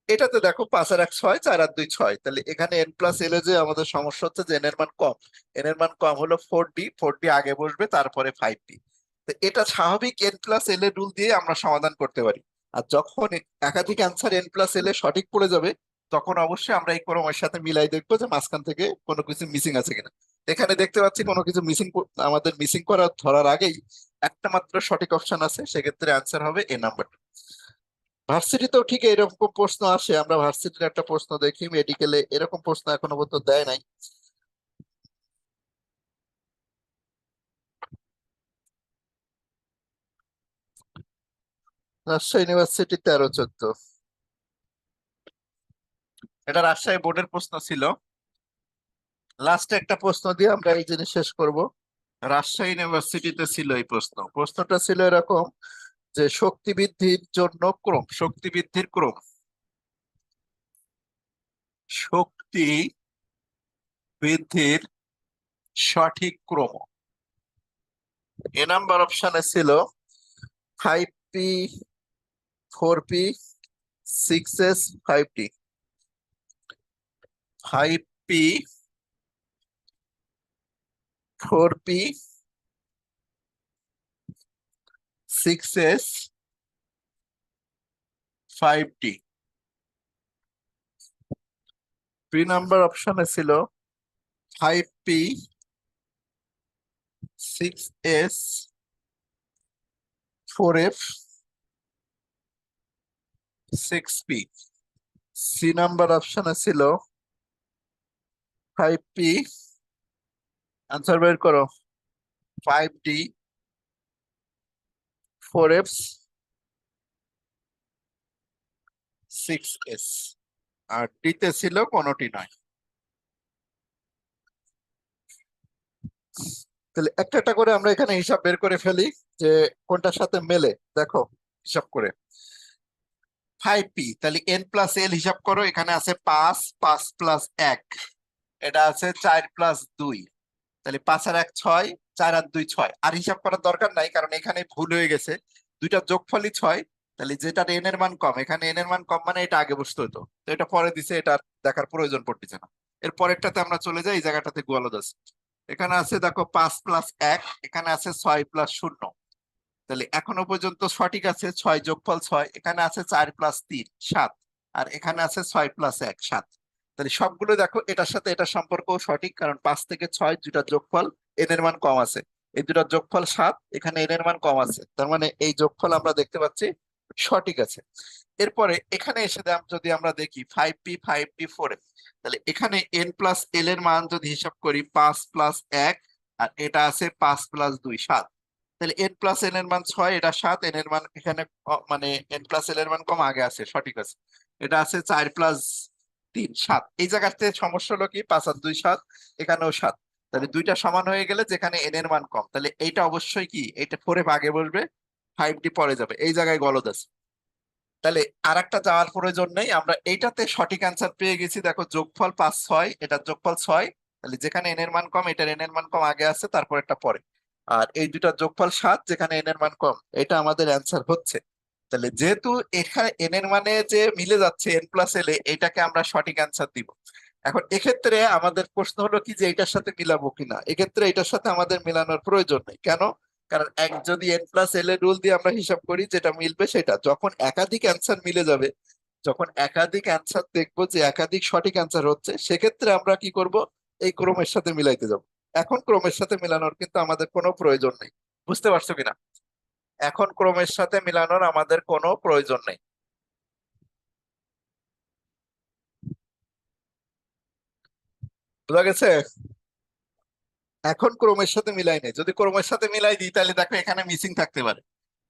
Speaker 1: এটাতে দেখো 5 আর 1 6, 4 আর 2 6, তাহলে এখানে এন প্লাস এল এ যে আমাদের সমস্যা হচ্ছে যে এন এর মান কম, এন এর মান কম হলো 4d, 4d আগে বসবে, তারপরে 5p। তো এটা স্বাভাবিক এন প্লাস এল এর রুল দিয়ে আমরা সমাধান করতে পারি। আর যখন একাধিক অ্যান্সার এন প্লাস এল এ সঠিক পড়ে যাবে, তখন অবশ্যই আমরা এই ক্রমের সাথে মিলাই দেখবো যে মাঝখান থেকে কোনো কিছু মিসিং আছে কিনা। এখানে দেখতে পাচ্ছি কোনো কিছু মিসিং, আমাদের মিসিং করা ধরার আগেই একটা মাত্র সঠিক অপশন আছে, সেক্ষেত্রে অ্যান্সার হবে এ নাম্বার। ভার্সিটিতেও ঠিক এরকম প্রশ্ন আসে, আমরা ভার্সিটির একটা প্রশ্ন দেখি, মেডিকেলে এরকম প্রশ্ন এখনো পর্যন্ত দেয় নাই। রাজশাহী ইউনিভার্সিটি 13-14। এটা রাজশাহী বোর্ডের প্রশ্ন ছিল। লাস্টে একটা প্রশ্ন দিয়ে আমরা এই জিনিস শেষ করব। রাজশাহী ইউনিভার্সিটিতে ছিল এই প্রশ্ন। প্রশ্নটা ছিল এরকম যে শক্তি বৃদ্ধির জন্য ক্রম, শক্তি বৃদ্ধির ক্রম, শক্তি বৃদ্ধির সঠিক ক্রম। এ নাম্বার অপশনে ছিল 5p, 4p, 6s, 5t। 5p, 4p, 6s, 5t। B number অপশনে ছিল 5p, 6s, 4f, 6p। C number অপশনে ছিল 5p, আনসার বের করো, 5d, 4f, 6s। আর ডিতে ছিল কোনোটি নয়। তাহলে একটা একটা করে আমরা এখানে হিসাব বের করে ফেলি যে কোনটার সাথে মেলে। দেখো হিসাব করে 5p, তাহলে n+l হিসাব করো। এখানে আছে 5, 5+1, এটা আছে 4+2, তাহলে 5 আর 1 6, 4 আর 2 6। আর হিসাব করার দরকার নাই, কারণ এখানে ভুল হয়ে গেছে, দুইটা যোগফলই 6। তাহলে যেটা n এর মান কম, এখানে n এর মান কম মানে এটা আগে বসতে হতো, তো এটা পরে দিছে, এটা আর দেখার প্রয়োজন পড়তেছে না। এর পরেরটাতে আমরা চলে যাই, এই জায়গাটাতে গোয়ালদ আছে। এখানে আছে দেখো 5+1, এখানে আছে 6+0। তাহলে এখনো পর্যন্ত সঠিক আছে 6+6, এখানে আছে 4+3, 7, আর এখানে আছে 6+1, 7। তাহলে সবগুলো দেখো এটার সাথে এটার সম্পর্ক সঠিক, কারণ 5 থেকে 6 দুটা যোগফল, এন এর মান কম আছে, এই দুটার যোগফল 7, এখানে এন এর মান কম আছে, তার মানে এই যোগফল আমরা দেখতে পাচ্ছি সঠিক আছে। এরপরে এখানে এসে যদি আমরা দেখি 5p, 5d, 4f, তাহলে এখানে n+l এর মান যদি হিসাব করি 5+1, আর এটা আছে 5+2, 7। তাহলে n+n এর মান 6, এটা 7, n এর মান এখানে মানে n+l এর মান কম আগে আছে, সঠিক আছে। এটা আছে 4+3, 7। এই জায়গাতে সমস্যা হলো কি 5 আর 2, 7, এখানেও 7। তাহলে দুইটা সমান হয়ে গেলে যেখানে n এর মান কম, তাহলে এইটা অবশ্যই কি, এটা 4f আগে বসবে, 5d পরে যাবে, এই জায়গায় গলদ আছে। তাহলে আর একটা যাওয়ার প্রয়োজন নেই, আমরা এইটাতে সঠিক অ্যান্সার পেয়ে গেছি। দেখো যোগফল 5, 6, এটার যোগফল 6, তাহলে যেখানে এন এর মান কম, এটার এন এর মান কম আগে আছে, তারপর একটা পরে। আর এই দুটার যোগফল 7, যেখানে এন এর মান কম, এটা আমাদের অ্যান্সার হচ্ছে। তাহলে যেহেতু এখানে এন এর মানে যে মিলে যাচ্ছে n+l এ, এটাকে আমরা সঠিক অ্যান্সার দিব। এখন এক্ষেত্রে আমাদের প্রশ্ন হলো কি যে এটার সাথে মিলাবো কিনা। এক্ষেত্রে এটার সাথে আমাদের মেলানোর প্রয়োজন নেই। কেন? কারণ যদি n+l এর রুল দিয়ে আমরা হিসাব করি, যেটা মিলবে সেটা, যখন একাধিক অ্যান্সার মিলে যাবে, যখন একাধিক অ্যান্সার দেখবো যে একাধিক সঠিক অ্যান্সার হচ্ছে, সেক্ষেত্রে আমরা কি করব, এই ক্রমের সাথে মিলাইতে যাব। এখন ক্রমের সাথে মিলানোর কিন্তু আমাদের কোনো প্রয়োজন নেই। বুঝতে পারছো কিনা? এখন ক্রমের সাথে মিলানোর আমাদের কোনো প্রয়োজন নেই। বুঝা গেছে? এখন ক্রমের সাথে মিলাই নেই, যদি ক্রমের সাথে মিলাই দিই তাহলে দেখো এখানে মিসিং থাকতে পারে।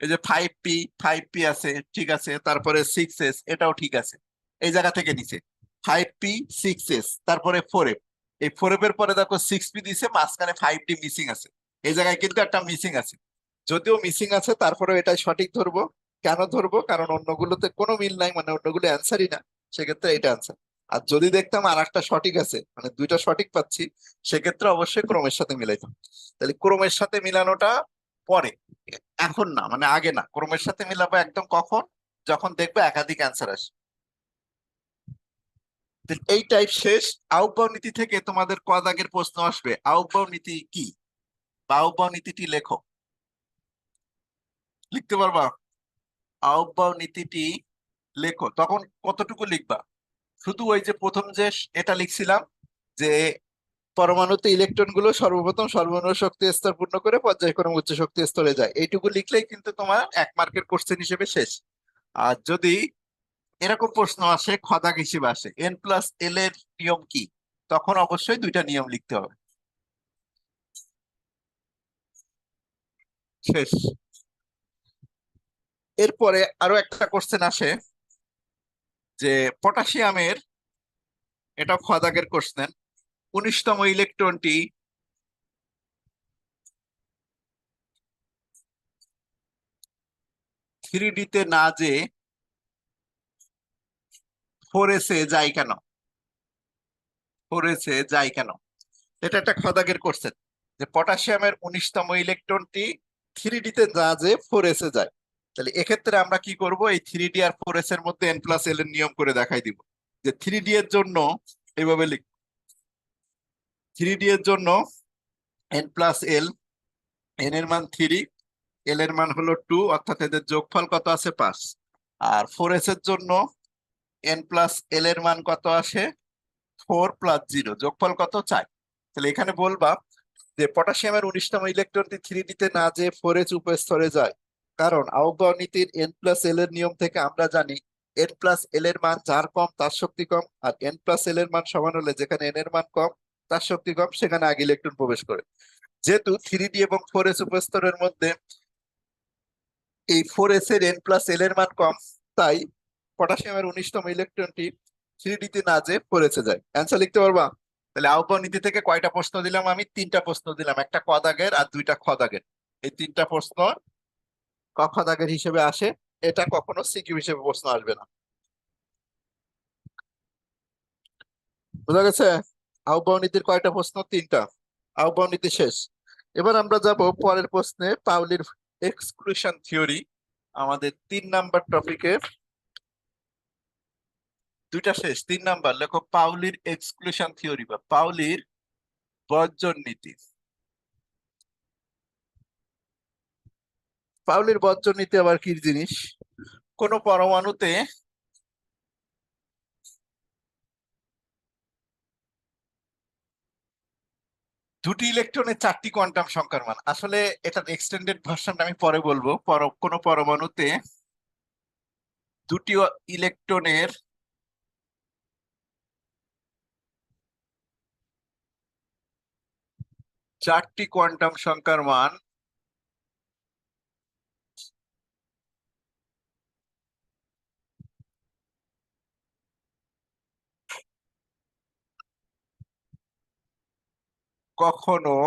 Speaker 1: এই যে 5p, 5p আছে, ঠিক আছে, তারপরে 6s, এটাও ঠিক আছে, এই জায়গা থেকে নিচে 5p, 6s, তারপরে 4f, এই 4f এর পরে দেখো 6p দিছে, মাঝখানে 5d মিসিং আছে, এই জায়গায় কিন্তু একটা মিসিং আছে। যদিও মিসিং আছে, তারপরে এটাই সঠিক ধরবো। কেন ধরবো? কারণ অন্যগুলোতে কোনো মিল নাই, মানে অন্যগুলো অ্যান্সারই না, সেক্ষেত্রে এটা অ্যান্সার। আর যদি দেখতাম আর একটা সঠিক আছে, মানে দুইটা সঠিক পাচ্ছি, সেক্ষেত্রে অবশ্যই ক্রমের সাথে মিলাইতাম। তাহলে ক্রমের সাথে মিলানোটা পরে, এখন না, মানে আগে না। ক্রমের সাথে মিলাবো একদম কখন, যখন দেখবে একাধিক অ্যান্সার আসে। তো এই টাইপ শেষ। আউটবাউ নীতি থেকে তোমাদের ক দাগের প্রশ্ন আসবে, আউটবাউ নীতি কি বা আউটবাউ নীতিটি লেখো। লিখতে পারবা? আউটবাউ নীতিটি লেখো। তখন কতটুকু লিখবা? শুধু ওই যে প্রথম যে এটা লিখছিলাম, যে পরমাণুতে ইলেকট্রন গুলো সর্বপ্রথম সর্বনিম্ন শক্তি স্তর পূর্ণ করে পর্যায়ক্রমে উচ্চ শক্তি স্তরে যায়, এইটুকু লিখলেই কিন্তু তোমার 1 মার্কের কোশ্চেন হিসেবে শেষ। আর যদি এরকম প্রশ্ন আসে, খদাগ হিসেবে আসে, n+l এর নিয়ম কি, তখন অবশ্যই দুইটা নিয়ম লিখতে হবে। শেষ। এরপরে আরো একটা কোশ্চেন আসে যে পটাশিয়ামের, এটা খ দাগের কোশ্চেন, 19তম ইলেকট্রনটি থ্রি ডিতে না যে 4s এ যায় কেন? 4s এ যায় কেন? এটা একটা খ দাগের কোশ্চেন, যে পটাশিয়ামের 19তম ইলেকট্রনটি থ্রি ডিতে না যে 4s এ যায়। তাহলে এক্ষেত্রে আমরা কি করব, এই থ্রি ডি আর 4s এর মধ্যে n+l এর নিয়ম করে দেখাই দিব। যে থ্রি ডি এর জন্য এইভাবে লিখ, থ্রি ডি এর জন্য n+l, n এর মান 3, l এর মান হলো 2, অর্থাৎ এদের যোগফল কত আছে 5। আর 4s এর জন্য n+l এর মান কত আসে 4 + 0, যোগফল কত 4। তাহলে এখানে বলবা যে পটাশিয়ামের 19তম ইলেকট্রনটি থ্রি ডিতে না যে 4s উপস্তরে যায়, কারণ আউগাও নীতির n+l এর নিয়ম থেকে আমরা জানি n+l এর মান যার কম তার শক্তি কম, আর n+l এর মান সমান হলে যেখানে n এর মান কম তার শক্তি কম, সেখানে আগে ইলেকট্রন প্রবেশ করে। যেহেতু থ্রি ডি এবং 4s উপস্তরের মধ্যে এই 4s এর n+l এর মান কম, তাই পটাশিয়ামের 19তম ইলেকট্রনটি থ্রি ডিতে না যে 4s এ যায়। অ্যান্সার লিখতে পারবা? তাহলে আহ্বান নীতি থেকে কয়টা প্রশ্ন দিলাম আমি? 3টা প্রশ্ন দিলাম, একটা ক দাগের আর 2টা খ দাগের। এই 3টা প্রশ্ন ক খ দাগের হিসেবে আসে, এটা কখনো সিকিউ হিসেবে প্রশ্ন আসবে না। বুঝা গেছে? আহ্বান নীতির কয়টা প্রশ্ন? 3টা। আহ্বান নীতি শেষ। এবার আমরা যাব পরের প্রশ্নে, পাউলির এক্সক্লুশন থিওরি, আমাদের 3 নাম্বার টপিকে। 2টা শেষ, 3 নাম্বার লেখো পাউলির এক্সক্লুশন থিওরি বা পাউলির বর্জন নীতি। পাউলির বর্জন নীতি আবার কি জিনিস? কোন পরমাণুতে দুটি ইলেকট্রনের 4টি কোয়ান্টাম সংখ্যার মান, আসলে এটার এক্সটেন্ডেড ভার্সনটা আমি পরে বলবো। কোন পরমাণুতে দুটি ইলেকট্রনের 4টি কোয়ান্টাম সংখ্যার মান কখনো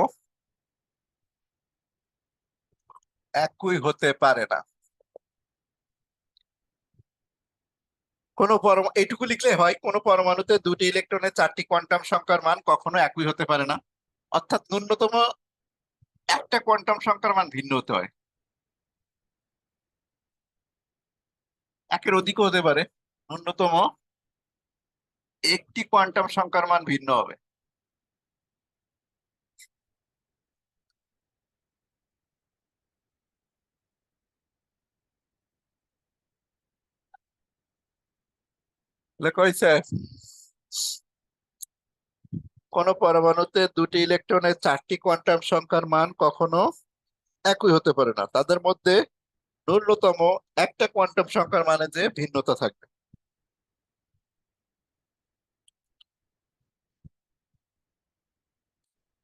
Speaker 1: একই হতে পারে না। এইটুকু লিখলে হয়, কোন পরমাণুতে দুটি ইলেকট্রনের 4টি কোয়ান্টাম সংখ্যার মান কখনো একই হতে পারে না, অর্থাৎ ন্যূনতম একটা কোয়ান্টাম সংখ্যার মান ভিন্ন হতে হয়। একের অধিকও হতে পারে, ন্যূনতম একটি কোয়ান্টাম সংখ্যার মান ভিন্ন হবে। লেখা হয়েছে কোন পরমাণুতে দুটি ইলেকট্রনের 4টি কোয়ান্টাম সংখ্যার মান কখনো একই হতে পারে না, তাদের মধ্যে ন্যূনতম একটা কোয়ান্টাম সংখ্যার মানে যে ভিন্নতা থাকবে।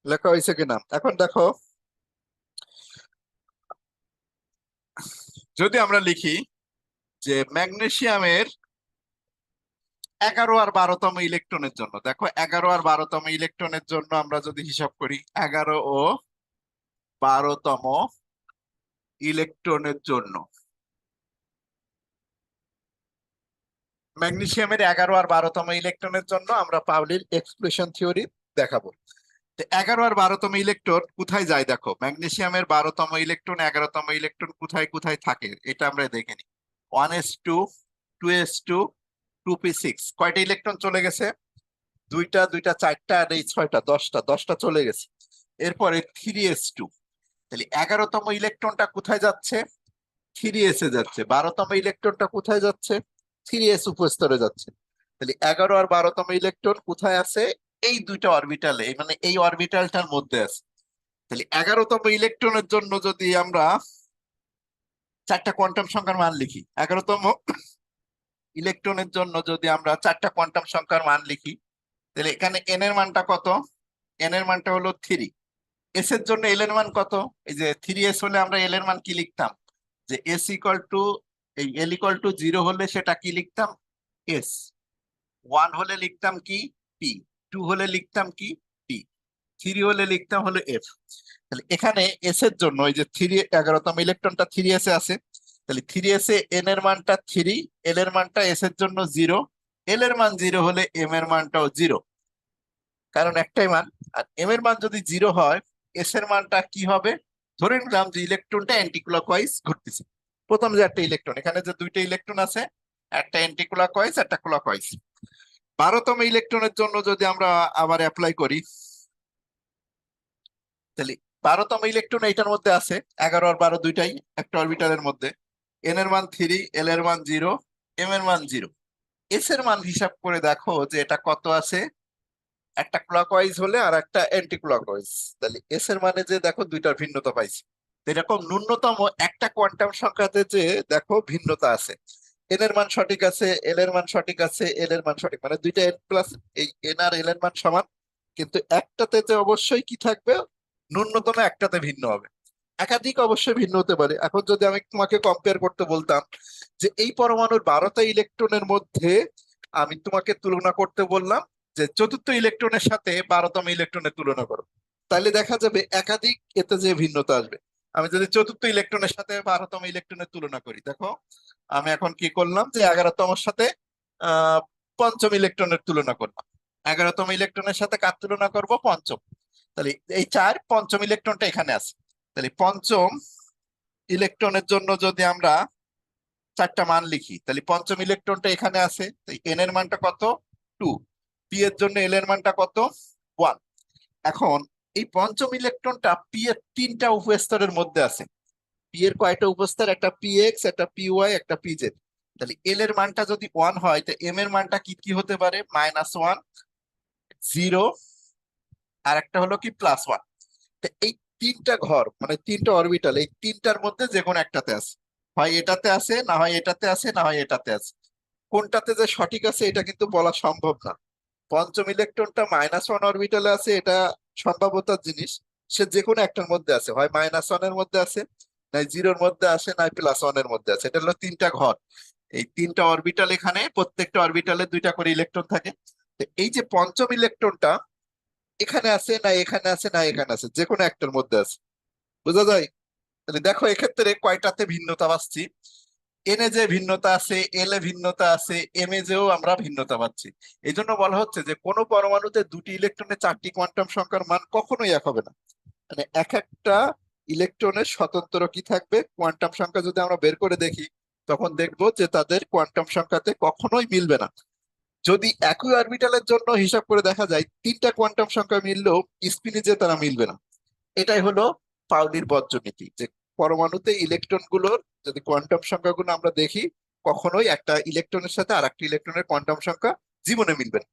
Speaker 1: লেখা হয়েছে কিনা এখন দেখো, যদি আমরা লিখি যে ম্যাগনেসিয়ামের 11 আর 12তম ইলেকট্রনের জন্য, দেখো 11 আর 12তম ইলেকট্রনের জন্য আমরা যদি হিসাব করি, 11 ও 12তম ইলেকট্রনের জন্য, ম্যাগনেসিয়ামের 11 আর 12তম ইলেকট্রনের জন্য আমরা পাউলির এক্সক্লুশন থিওরি দেখাবো। 11 আর 12তম ইলেকট্রন কোথায় যায়? দেখো ম্যাগনেসিয়ামের 12তম ইলেকট্রন 11তম ইলেকট্রন কোথায় কোথায় থাকে এটা আমরা দেখে নিই। 1s2, 2s2, 2p6, কয়টা ইলেকট্রন চলে গেছে? দুইটা, দুইটা, 4টা, আর এই 6টা, 10টা চলে গেছে। এরপরে 3s2, তাহলে 11তম ইলেকট্রনটা কোথায় যাচ্ছে? 3s এ যাচ্ছে। 12তম ইলেকট্রনটা কোথায় যাচ্ছে? 3s উপস্তরে যাচ্ছে। তাহলে 11 আর 12তম ইলেকট্রন কোথায় আছে? এই দুইটা অরবিটালে, মানে এই অরবিটালটার মধ্যে আছে। তাহলে 11তম ইলেকট্রনের জন্য যদি আমরা 4টা কোয়ান্টাম সংখ্যার মান লিখি, 11তম ইলেকট্রনের জন্য যদি আমরা 4টা কোয়ান্টাম সংখ্যার মান লিখি, তাহলে এখানে n এর মানটা কত? n এর মানটা হলো 3। s এর জন্য l এর মান কত? এই যে 3s হলে আমরা l এর মান কি লিখতাম? যে s = এই এল ইকুয়াল টু 0 হলে সেটা কি লিখতাম, এস। 1 হলে লিখতাম কি, পি। 2 হলে লিখতাম কি, টি। 3 হলে লিখতাম হলো এফ। তাহলে এখানে এস এর জন্য ওই যে 11তম ইলেকট্রনটা 3s এ আছে, তাহলে 3s এ এন এর মানটা 3, এল এর মানটা এস এর জন্য 0। এল এর মান 0 হলে এম এর মানটাও 0, কারণ একটাই মান। আর এম এর মান যদি 0 হয়, এস এর মানটা কি হবে? ধরে নিলাম যে ইলেকট্রনটা অ্যান্টি ক্লকওয়াইজ ঘুরতেছে। প্রথম যে একটা ইলেকট্রন, এখানে যে দুইটা ইলেকট্রন আছে, একটা অ্যান্টি ক্লকওয়াইজ একটা ক্লকওয়াইজ। 12তম ইলেকট্রনের জন্য যদি আমরা আবার অ্যাপ্লাই করি, তাহলে 12তম ইলেকট্রন এইটার মধ্যে আছে, 11 আর 12 দুইটাই একটা অরবিটালের মধ্যে। এন এর মান 3, এল এর মান 0, এম এর মান 0। এস এর মান হিসাব করে দেখো যে এটা কত আছে, একটা ক্লকওয়াইজ হলে আর একটা অ্যান্টি ক্লকওয়াইজ। তাহলে এস এর মানে যে দেখো দুইটার ভিন্নতা পাইছি। তো এরকম ন্যূনতম একটা কোয়ান্টাম সংখ্যাতে যে দেখো ভিন্নতা আছে। এন এর মান সঠিক আছে, এল এর মান সঠিক আছে, এল এর মান সঠিক, মানে দুইটা এন প্লাস এই এন আর এল এর মান সমান। কিন্তু একটাতে যে অবশ্যই কি থাকবে, ন্যূনতম একটাতে ভিন্ন হবে। একাধিক অবশ্যই ভিন্ন হতে পারে। এখন যদি আমি তোমাকে কম্পেয়ার করতে বলতাম যে এই পরমাণুর 12টা ইলেকট্রনের মধ্যে আমি তোমাকে তুলনা করতে বললাম যে চতুর্থ ইলেকট্রনের সাথে 12তম ইলেকট্রনের তুলনা করো, তাহলে দেখা যাবে একাধিক এতে যে ভিন্নতা আসবে। আমি যদি চতুর্থ ইলেকট্রনের সাথে 12তম ইলেকট্রনের তুলনা করি, দেখো আমি এখন কি করলাম যে 11তমের সাথে আহ পঞ্চম ইলেকট্রনের তুলনা করলাম। 11তম ইলেকট্রনের সাথে কার তুলনা করব, পঞ্চম। তাহলে এই 4, পঞ্চম ইলেকট্রনটা এখানে আছে। তাহলে পঞ্চম ইলেকট্রনের জন্য যদি আমরা 4টা মান লিখি, তাহলে পঞ্চম ইলেকট্রনটা এখানে আছে, এন এর মানটা কত, 2। পি এর জন্য এল এর মানটা কত, 1। এখন এই পঞ্চম ইলেকট্রনটা পি এর 3টা উপস্তরের মধ্যে আছে। পি এর কয়টা উপস্তর, একটা পি এক্স, একটা পি ওয়াই, একটা পি জেড। তাহলে এল এর মানটা যদি 1 হয়, তো এম এর মানটা কি কি হতে পারে, -1, 0, আর একটা হলো কি +1। তো এই 3টা ঘর মানে 3টা অরবিটাল, এই 3টার মধ্যে যে কোনো একটাতে আছে। হয় এটাতে আছে, না হয় এটাতে আছে, না হয় এটাতে আছে। কোনটাতে যে সঠিক আছে এটা কিন্তু বলা সম্ভব না। পঞ্চম ইলেকট্রনটা -1 অরবিটালে আছে, এটা সম্ভাব্যতার জিনিস। সে যে কোনো একটার মধ্যে আছে, হয় -1 এর মধ্যে আছে, নাই 0-র মধ্যে আছে, নাই +1 এর মধ্যে আছে। এটা হলো 3টা ঘর। এই 3টা অরবিটাল, এখানে প্রত্যেকটা অরবিটালে 2টা করে ইলেকট্রন থাকে। তো এই যে পঞ্চম ইলেকট্রনটা এখানে আছে, না এখানে আছে, না এখানে আছে, যে কোনো একটার মধ্যে আছে। বোঝা যায়? তাহলে দেখো এক্ষেত্রে কয়টাতে ভিন্নতা পাচ্ছি, এন এ যে ভিন্নতা আছে, এল এ ভিন্নতা আছে, এম এ যেও আমরা ভিন্নতা পাচ্ছি। এই জন্য বলা হচ্ছে যে কোনো পরমাণুতে দুটি ইলেকট্রনের 4টি কোয়ান্টাম সংখ্যার মান কখনোই এক হবে না। মানে এক একটা ইলেকট্রনের স্বতন্ত্র কি থাকবে, কোয়ান্টাম সংখ্যা যদি আমরা বের করে দেখি, তখন দেখবো যে তাদের কোয়ান্টাম সংখ্যাতে কখনোই মিলবে না। যদি একই অরবিটালের জন্য হিসাব করে দেখা যায় 3টা কোয়ান্টাম সংখ্যা মিললেও স্পিনে যে তারা মিলবে না। এটাই হলো পাউলির বর্জনীতি, যে পরমাণুতে ইলেকট্রন গুলোর যদি কোয়ান্টাম সংখ্যাগুলো আমরা দেখি, কখনোই একটা ইলেকট্রনের সাথে আর একটা ইলেকট্রনের কোয়ান্টাম সংখ্যা জীবনে মিলবে না।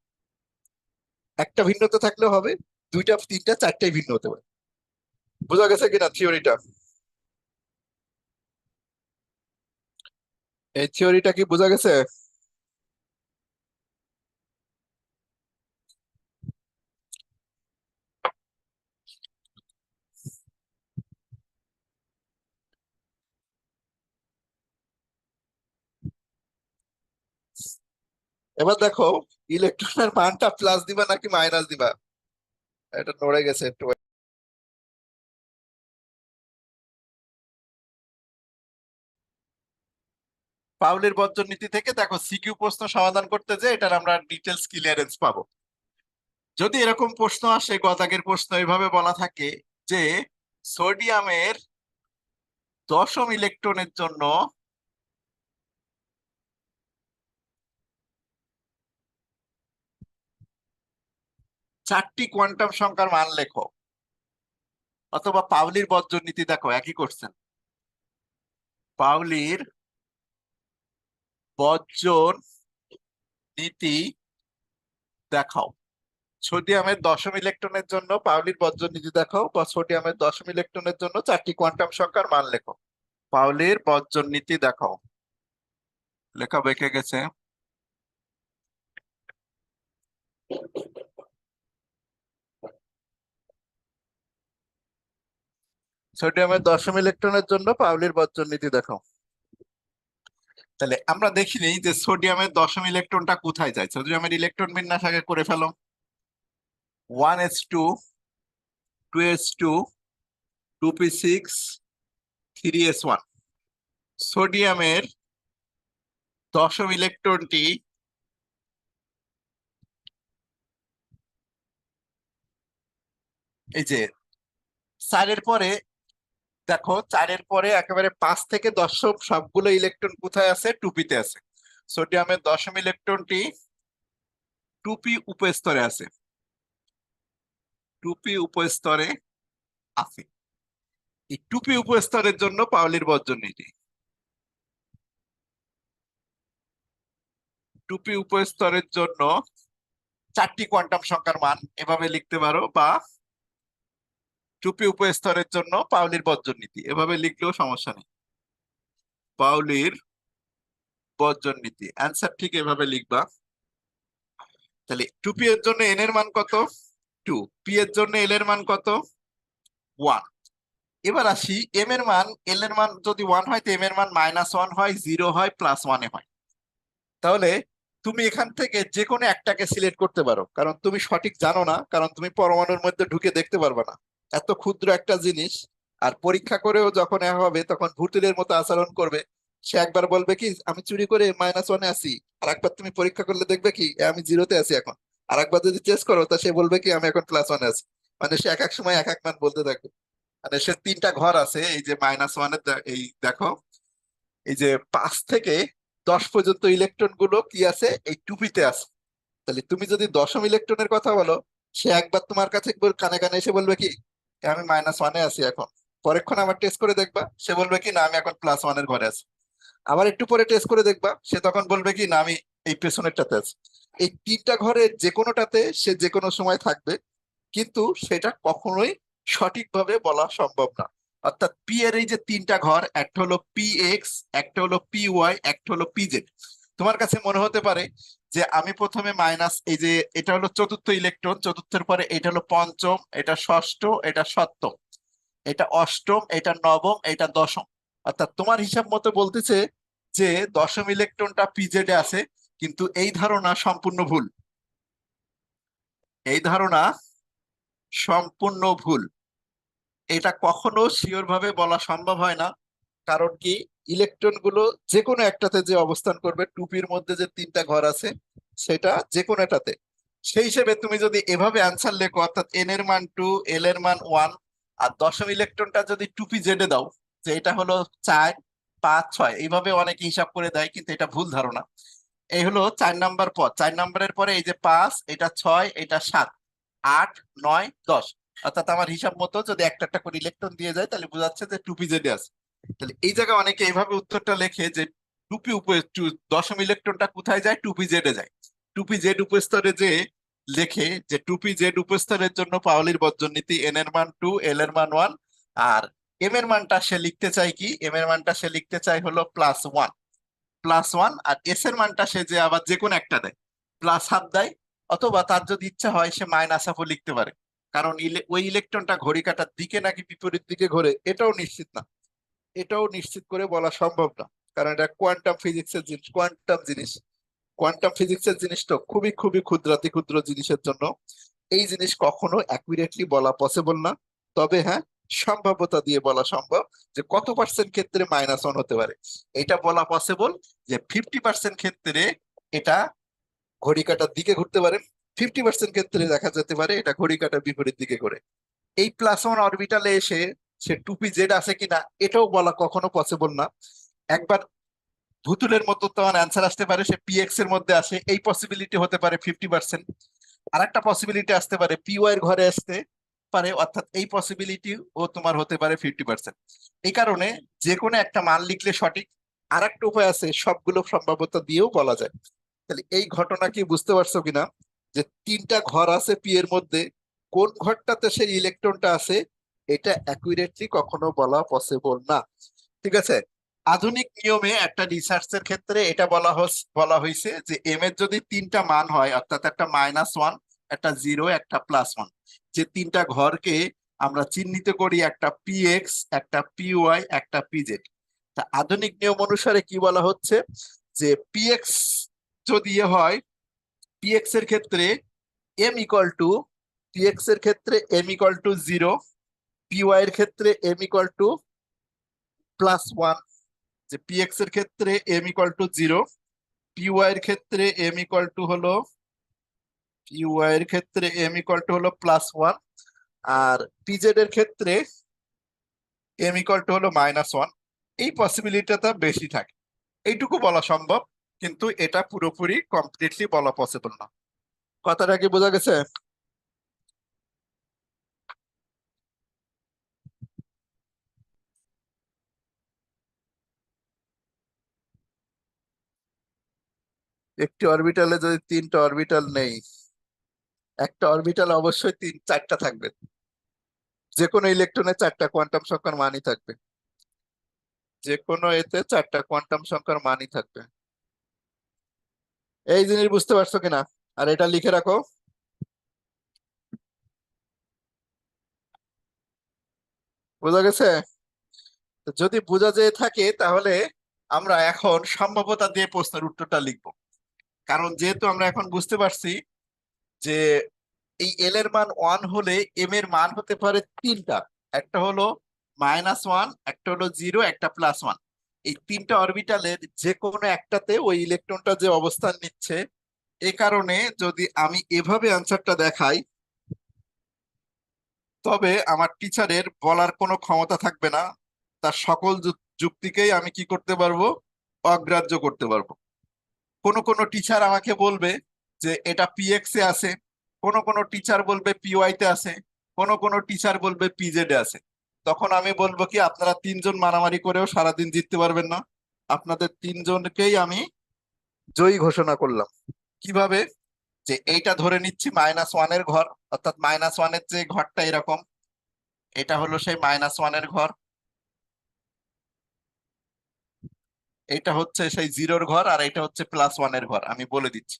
Speaker 1: একটা ভিন্নতা থাকলেও হবে, 2টা 3টা 4টাই ভিন্ন হতে পারে। বোঝা গেছে কিনা থিওরিটা? এই থিওরিটা কি বোঝা গেছে? এবার দেখো ইলেকট্রনের মানটা প্লাস দিবা নাকি মাইনাস দিবা। এটা নড়ে গেছে একটু। পাউলির বর্জনীতি থেকে দেখো সিকিউ প্রশ্ন সমাধান করতে যে এটার আমরা ডিটেলস ক্লিয়ারেন্স পাবো। যদি এরকম প্রশ্ন আসে, গদাগের প্রশ্ন এইভাবে বলা থাকে যে সোডিয়ামের 10ম ইলেকট্রনের জন্য 4টি কোয়ান্টাম সংখ্যার মান লেখো, অথবা পাউলির বর্জনীতি দেখো একই করছেন, পাউলির বর্জন নীতি দেখাও। সোডিয়ামের 10ম ইলেকট্রনের জন্য পাউলির বর্জন নীতি দেখাও, বা সোডিয়ামের 10ম ইলেকট্রনের জন্য 4টি কোয়ান্টাম সংখ্যার মান লেখো। পাউলির বর্জন নীতি দেখাও, লেখা বেঁকে গেছে। সোডিয়ামের 10ম ইলেকট্রনের জন্য পাউলির বর্জন নীতি দেখাও। তাহলে আমরা দেখি নেই যে সোডিয়ামের দশম ইলেকট্রনটা কোথায় যায়। সোডিয়ামের ইলেকট্রন বিন্যাস আগে করে ফেলো। 1s2, 2s2, 2p6, 3s1। সোডিয়ামের দশম ইলেকট্রনটি এই যে 4-এর পরে, দেখো 4-এর পরে একেবারে 5 থেকে দশম সবগুলো ইলেকট্রন কোথায় আছে? টুপিতে আছে। সোডিয়ামের দশম ইলেকট্রনটি টুপি উপস্তরে আছে, টুপি উপস্তরে আছে। এই টুপি উপস্তরের জন্য পাউলির বর্জনীতি, টুপি উপস্তরের জন্য 4টি কোয়ান্টাম সংখ্যার মান এভাবে লিখতে পারো, বা টুপি উপস্তরের জন্য পাউলির বর্জনীতি এভাবে লিখলেও সমস্যা নেই। পাউলির বর্জনীতি অ্যান্সার ঠিক এভাবে লিখবা। তাহলে টুপি এর জন্য এন এর মান কত? 2। পি এর জন্য এল এর মান কত? 1। এবার আসি এম এর মান, এল এর মান যদি 1 হয় তো এম এর মান -1 হয়, 0 হয়, +1 হয়। তাহলে তুমি এখান থেকে যে কোনো একটাকে সিলেক্ট করতে পারো, কারণ তুমি সঠিক জানো না, কারণ তুমি পরমাণুর মধ্যে ঢুকে দেখতে পারবে না, এত ক্ষুদ্র একটা জিনিস। আর পরীক্ষা করেও যখন এ হবে তখন ভুতুড়ের মতো আচরণ করবে। সে একবার বলবে কি আমি চুরি করে -1-এ আছি, আর একবার তুমি পরীক্ষা করলে দেখবে কি আমি 0-তে আছি এখন। আর একবার যদি চেস করো তা সে বলবে কি আমি এখন +1-এ আছি। মানে সে এক এক সময় এক এক মান বলতে থাকবে। মানে সে 3টা ঘর আছে, এই যে -1-এর এই দেখো, এই যে 5 থেকে 10 পর্যন্ত ইলেকট্রন গুলো কি আছে? এই টুপিতে আছে। তাহলে তুমি যদি দশম ইলেকট্রনের কথা বলো, সে একবার তোমার কাছে কানে কানে এসে বলবে কি আমি -1-এ আছি এখন। পরেক্ষণ আবার টেস্ট করে দেখবা, সে বলবে কি না আমি এখন +1-এর ঘরে আছি। আবার একটু পরে টেস্ট করে দেখবা, সে তখন বলবে কি না আমি এই পেছনেরটাতে আছি। এই 3টা ঘরের যে কোনোটাতে সে যে কোনো সময় থাকবে, কিন্তু সেটা কখনোই সঠিকভাবে বলা সম্ভব না। অর্থাৎ পি এর এই যে 3টা ঘর, একটা হলো পি এক্স, একটা হলো পি ওয়াই, একটা হলো পি জেড। তোমার কাছে মনে হতে পারে যে আমি প্রথমে মাইনাস, এই যে এটা হলো চতুর্থ ইলেকট্রন, চতুর্থের পরে এটা হলো পঞ্চম, এটা ষষ্ঠ, এটা সপ্তম, এটা অষ্টম, এটা নবম, এটা দশম। অর্থাৎ তোমার হিসাব মতো বলতেছে যে দশম ইলেকট্রনটা পিজেডে আছে, কিন্তু এই ধারণা সম্পূর্ণ ভুল। এই ধারণা সম্পূর্ণ ভুল। এটা কখনো শিওর ভাবে বলা সম্ভব হয় না। কারণ কি, ইলেকট্রন গুলো যে কোনো একটাতে যে অবস্থান করবে, টুপির মধ্যে যে 3টা ঘর আছে সেটা যে কোনো একটাতে, সেই হিসেবে তুমি যদি এভাবে অ্যান্সার লেখো, অর্থাৎ এন এর মান 2, এল এর মান 1, আর দশম ইলেকট্রনটা যদি টুপি জেডে দাও যে এটা হলো 4, 5, 6, এইভাবে অনেকে হিসাব করে দেয়, কিন্তু এটা ভুল ধারণা। এই হলো 4 নাম্বার পদ, 4 নাম্বারের পরে এই যে 5, এটা 6, এটা 7, 8, 9, 10। অর্থাৎ আমার হিসাব মতো যদি একটা একটা করে ইলেকট্রন দিয়ে যায় তাহলে বোঝাচ্ছে যে টুপি জেডে আছে। তাহলে এই জায়গায় অনেকে এইভাবে উত্তরটা লেখে যে টুপি দশম ইলেকট্রনটা কোথায় যায়? টুপি জেডে যায়। টুপি জেড উপস্তরে যে লেখে যে টুপি জেড উপস্তরের জন্য পাওলির বর্জনীতি এন এর মান 2, এল এর মান 1, আর এম এর মানটা সে লিখতে চায় কি? এম এর মানটা সে লিখতে চায় হলো +1, +1। আর এস এর মানটা সে যে আবার যে কোনো একটা দেয়, +1/2 দেয়, অথবা তার যদি ইচ্ছা হয় সে -1/2 লিখতে পারে। কারণ ওই ইলেকট্রনটা ঘড়ি কাঁটার দিকে নাকি বিপরীত দিকে ঘোরে এটাও নিশ্চিত না, এটাও নিশ্চিত করে বলা সম্ভব না। কারণ এটা কোয়ান্টাম ফিজিক্সের জিনিস, কোয়ান্টাম জিনিস। কোয়ান্টাম ফিজিক্সের জিনিস তো খুবই খুবই ক্ষুদ্রাতি ক্ষুদ্র জিনিসের জন্য এই জিনিস কখনো অ্যাকুরেটলি বলা পসিবল না। তবে হ্যাঁ, সম্ভাব্যতা দিয়ে বলা সম্ভব যে কত পার্সেন্ট ক্ষেত্রে -1 হতে পারে। এটা বলা পসিবল যে 50% ক্ষেত্রে এটা ঘড়ি কাঁটার দিকে ঘুরতে পারে, 50% ক্ষেত্রে দেখা যেতে পারে এটা ঘড়ি কাঁটার বিপরীত দিকে ঘোরে। এই +1 অরবিটালে এসে সে টুপি জেড আছে কিনা এটাও বলা কখনো পসিবল না। একবার ভুতুলের মতো তোমার অ্যান্সার আসতে পারে সে পিএক্স এর মধ্যে আসে, এই পসিবিলিটি হতে পারে 50%। আর একটা পসিবিলিটি আসতে পারে পিওয়াই এর ঘরে আসতে পারে, অর্থাৎ এই পসিবিলিটি ও তোমার হতে পারে 50%। এই কারণে যে কোনো একটা মান লিখলে সঠিক। আর একটা উপায় আছে, সবগুলো সম্ভাব্যতা দিয়েও বলা যায়। তাহলে এই ঘটনা কি বুঝতে পারছো কিনা যে 3টা ঘর আছে পি এর মধ্যে, কোন ঘরটাতে সেই ইলেকট্রনটা আছে এটা অ্যাকুরেটলি কখনো বলা পসিবল না। ঠিক আছে। আধুনিক নিয়মে একটা রিসার্চের ক্ষেত্রে এটা বলা হয়েছে যে এম এর যদি 3টা মান হয়, অর্থাৎ একটা -1, একটা 0, একটা +1, যে 3টা ঘরকে আমরা চিহ্নিত করি একটা পি এক্স, একটা পি ওয়াই, একটা পি জেড। তা আধুনিক নিয়ম অনুসারে কি বলা হচ্ছে, যে পিএক্স যদি হয়, পিএক্স এর ক্ষেত্রে এম ইকুয়াল টু, পিএক্স এর ক্ষেত্রে এম ইকুয়াল টু 0, পিওয়াই এর ক্ষেত্রে এম ইকুয়াল টু +1। যে পিএক্স এর ক্ষেত্রে এম ইকুয়াল টু 0, পিওয়াই এর ক্ষেত্রে এম ইকুয়াল টু হলো, পিওয়াই এর ক্ষেত্রে এম ইকুয়াল টু হলো +1, আর পিজেড এর ক্ষেত্রে এম ইকুয়াল টু হলো -1। এই পসিবিলিটিটা বেশি থাকে, এইটুকু বলা সম্ভব, কিন্তু এটা পুরোপুরি কমপ্লিটলি বলা পসিবল না। কথাটা কি বোঝা গেছে? একটি অরবিটালে যদি 3টা অরবিটাল নেই, একটা অরবিটাল অবশ্যই 4টা থাকবে, যে কোনো ইলেকট্রনের 4টা কোয়ান্টাম সংখ্যার মানই থাকবে, যে কোনো এতে 4টা কোয়ান্টাম সংখ্যার মানই থাকবে। এই জিনিস বুঝতে পারছো কিনা? আর এটা লিখে রাখো। বোঝা গেছে? তো যদি বোঝা যেয়ে থাকে তাহলে আমরা এখন সম্ভাব্যতা দিয়ে প্রশ্নের উত্তরটা লিখবো। কারণ যেহেতু আমরা এখন বুঝতে পারছি যে এই এল এর মান 1 হলে এম এর মান হতে পারে 3টা, একটা হলো -1, একটা হলো 0, একটা +1। এই 3টা অরবিটালের যে কোনো একটাতে ওই ইলেকট্রনটা যে অবস্থান নিচ্ছে, এ কারণে যদি আমি এভাবে অ্যান্সারটা দেখাই, তবে আমার টিচারের বলার কোনো ক্ষমতা থাকবে না, তার সকল যুক্তিকেই আমি কি করতে পারবো, অগ্রাহ্য করতে পারবো। কোনো কোনো টিচার আমাকে বলবে যে এটা পিএক্স এ আছে, কোনো কোনো টিচার বলবে পিওয়াই তে আছে, কোনো কোনো টিচার বলবে পিজেড এ আছে। তখন আমি বলবো কি, আপনারা 3জন মারামারি করেও সারাদিন জিততে পারবেন না, আপনাদের 3জনকেই আমি জয়ী ঘোষণা করলাম। কিভাবে? যে এইটা ধরে নিচ্ছি -1 এর ঘর, অর্থাৎ -1 এর যে ঘরটা এরকম, এটা হলো সেই -1 এর ঘর, এটা হচ্ছে সেই 0-র ঘর, আর এটা হচ্ছে +1 এর ঘর, আমি বলে দিচ্ছি।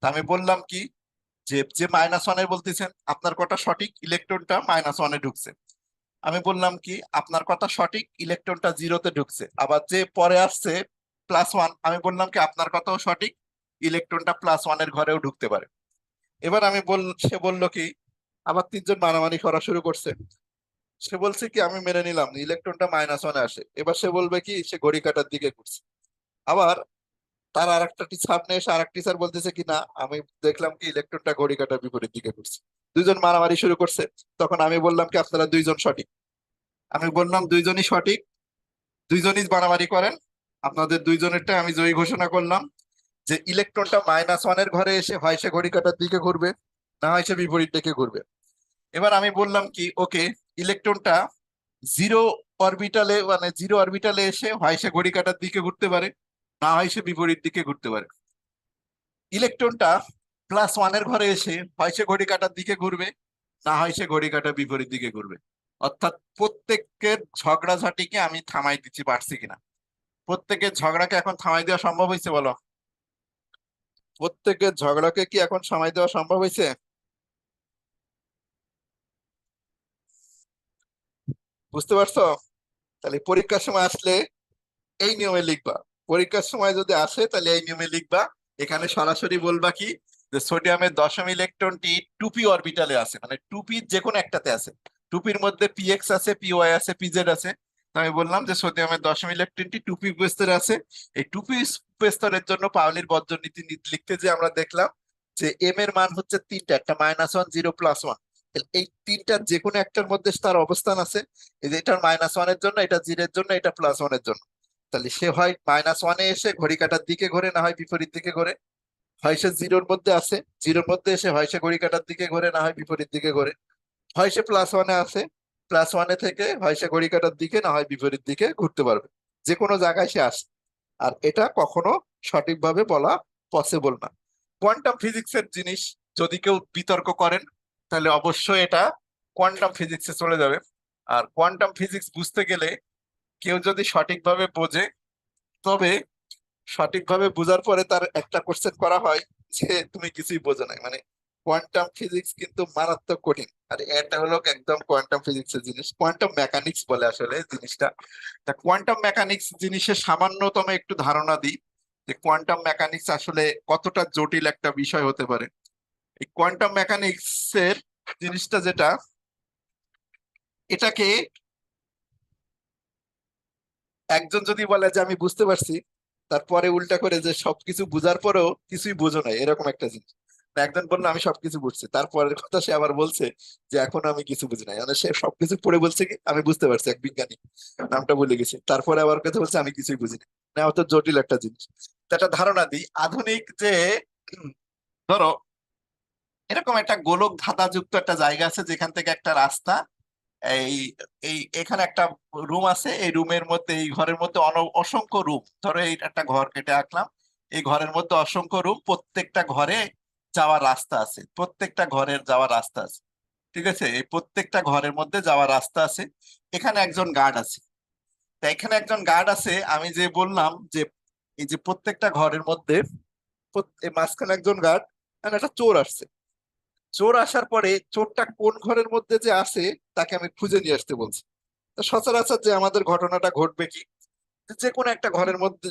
Speaker 1: তা আমি বললাম কি, যে যে -1 এ বলতেছেন আপনার কথা সঠিক, ইলেকট্রনটা -1 এ ঢুকছে। আমি বললাম কি, আপনার কথা সঠিক, ইলেকট্রনটা 0-তে ঢুকছে। আবার যে পরে আসছে +1, আমি বললাম কি আপনার কথাও সঠিক, ইলেকট্রনটা +1 এর ঘরেও ঢুকতে পারে। এবার সে বলল কি, আবার 3জন মারামারি করা শুরু করছে। সে বলছে কি, আমি মেনে নিলাম ইলেকট্রনটা -1-এ আসে। এবার সে বলবে কি, সে ঘড়ি কাঁটার দিকে ঘুরছে। আবার তার আরেকটা সামনে এসে আরেক টিচার বলতেছে কি, না আমি দেখলাম কি ইলেকট্রনটা ঘড়ি কাঁটার বিপরীত দিকে ঘুরছে। 2জন মারামারি শুরু করছে। তখন আমি বললাম কি, আপনারা 2জন সঠিক। আমি বললাম 2জনই সঠিক, 2জনই মারামারি করেন, আপনাদের 2জনেরটা আমি জয়ী ঘোষণা করলাম, যে ইলেকট্রনটা -1 এর ঘরে এসে হয় সে ঘড়ি কাঁটার দিকে ঘুরবে, না হয় সে বিপরীত দিকে ঘুরবে। এবার আমি বললাম কি, ওকে, ইলেকট্রনটা 0 অরবিটালে, মানে 0 অরবিটালে এসে হয় সে ঘড়ি কাঁটার দিকে ঘুরতে পারে, না হয় সে বিপরীত দিকে ঘুরতে পারে। ইলেকট্রনটা +1 এর ঘরে এসে হয় সে ঘড়ি কাঁটার দিকে ঘুরবে, না হয় সে ঘড়ি কাঁটার বিপরীত দিকে ঘুরবে। অর্থাৎ প্রত্যেকের ঝগড়াঝাটিকে আমি থামাই দিচ্ছি, পারছি কিনা? প্রত্যেকের ঝগড়াকে এখন থামাই দেওয়া সম্ভব হয়েছে, বলো? প্রত্যেকের ঝগড়াকে কি এখন থামাই দেওয়া সম্ভব হয়েছে? বুঝতে পারছো? তাহলে পরীক্ষার সময় আসলে এই নিয়মে লিখবা। পরীক্ষার সময় যদি আসে তাহলে এই নিয়মে লিখবা। এখানে সরাসরি বলবা কি, যে সোডিয়ামের 10ম ইলেকট্রনটি 2p অরবিটালে আছে, মানে 2p যে কোনো একটাতে আছে। 2pর মধ্যে পিএক্স আছে, পিওয়াই আছে, পিজেড আছে। তো আমি বললাম যে সোডিয়ামের 10ম ইলেকট্রনটি 2p উপস্তরে আছে। এই 2p উপস্তরের জন্য পাউলির বর্জন নীতি লিখতে যে আমরা দেখলাম যে এম এর মান হচ্ছে 3টা, একটা -1, 0, +1। এই 3টার যে কোনো একটার মধ্যে তার অবস্থান আছে। এই যে এটার -1 এর জন্য, এটা 0 এর জন্য, এটা +1 এর জন্য। তাহলে সে হয় -1-এ এসে ঘড়ি কাঁটার দিকে ঘোরে, না হয় বিপরীত দিকে ঘোরে। হয় সে 0-র মধ্যে আছে, 0-র মধ্যে এসে হয় সে ঘড়ি কাঁটার দিকে ঘোরে, না হয় বিপরীত দিকে ঘোরে। হয় সে +1-এ আছে, +1-এ থেকে হয় সে ঘড়ি কাঁটার দিকে, না হয় বিপরীত দিকে ঘুরতে পারবে। যে কোনো জায়গায় সে আসে। আর এটা কখনো সঠিকভাবে বলা পসিবল না। কোয়ান্টাম ফিজিক্সের জিনিস যদি কেউ বিতর্ক করেন, তাহলে অবশ্যই এটা কোয়ান্টাম ফিজিক্সে চলে যাবে। আর কোয়ান্টাম ফিজিক্স বুঝতে গেলে কেউ যদি সঠিকভাবে বোঝে, তবে সঠিকভাবে বোঝার পরে তার একটা কোশ্চেন করা হয় যে তুমি কিছুই বোঝো নাই, মানে কোয়ান্টাম ফিজিক্স কিন্তু মারাত্মক কঠিন, আর এটা হলো একদম কোয়ান্টাম ফিজিক্সের জিনিস, কোয়ান্টাম মেকানিক্স বলে আসলে জিনিসটা। তা কোয়ান্টাম মেকানিক্স জিনিসের সামান্যতম একটু ধারণা দিই, যে কোয়ান্টাম মেকানিক্স আসলে কতটা জটিল একটা বিষয় হতে পারে। এই কোয়ান্টাম মেকানিক্স এর জিনিসটা যেটা, এটাকে একজন যদি বলে যে আমি বুঝতে পারছি, তারপরে উল্টা করে যে সবকিছু বুঝার পরেও কিছুই বুঝো নাই, এরকম একটা জিনিস। না, একজন বললো আমি সবকিছু বুঝছি, তারপরের কথা সে আবার বলছে যে এখন আমি কিছু বুঝি নাই, মানে সে সবকিছু পড়ে বলছে কি আমি বুঝতে পারছি, এক বিজ্ঞানী নামটা ভুলে গেছি, তারপরে আবার কথা বলছে আমি কিছুই বুঝি না। না, অত জটিল একটা জিনিস। তো একটা ধারণা দিই, আধুনিক যে উম, ধরো এরকম একটা গোলক ধাঁধাযুক্ত একটা জায়গা আছে, যেখান থেকে একটা রাস্তা, এই এই এখানে একটা রুম আছে, এই রুমের মধ্যে, এই ঘরের মধ্যে অসংখ্য রুম, ধরো এই একটা ঘর কেটে আঁকলাম, এই ঘরের মধ্যে অসংখ্য রুম, প্রত্যেকটা ঘরে যাওয়ার রাস্তা আছে, প্রত্যেকটা ঘরের যাওয়ার রাস্তা আছে। ঠিক আছে, এই প্রত্যেকটা ঘরের মধ্যে যাওয়ার রাস্তা আছে। এখানে একজন গার্ড আছে। তা এখানে একজন গার্ড আছে, আমি যে বললাম যে এই যে প্রত্যেকটা ঘরের মধ্যে এই মাঝখানে একজন গার্ড, আর একটা চোর আসছে। চোর আসার পরে চোরটা কোন ঘরের মধ্যে যে আছে তাকে আমি খুঁজে নিয়ে আসতে বলছি। তো সচরাচর যে আমাদের ঘটনাটা ঘটবে কি, যে কোনো একটা ঘরের মধ্যে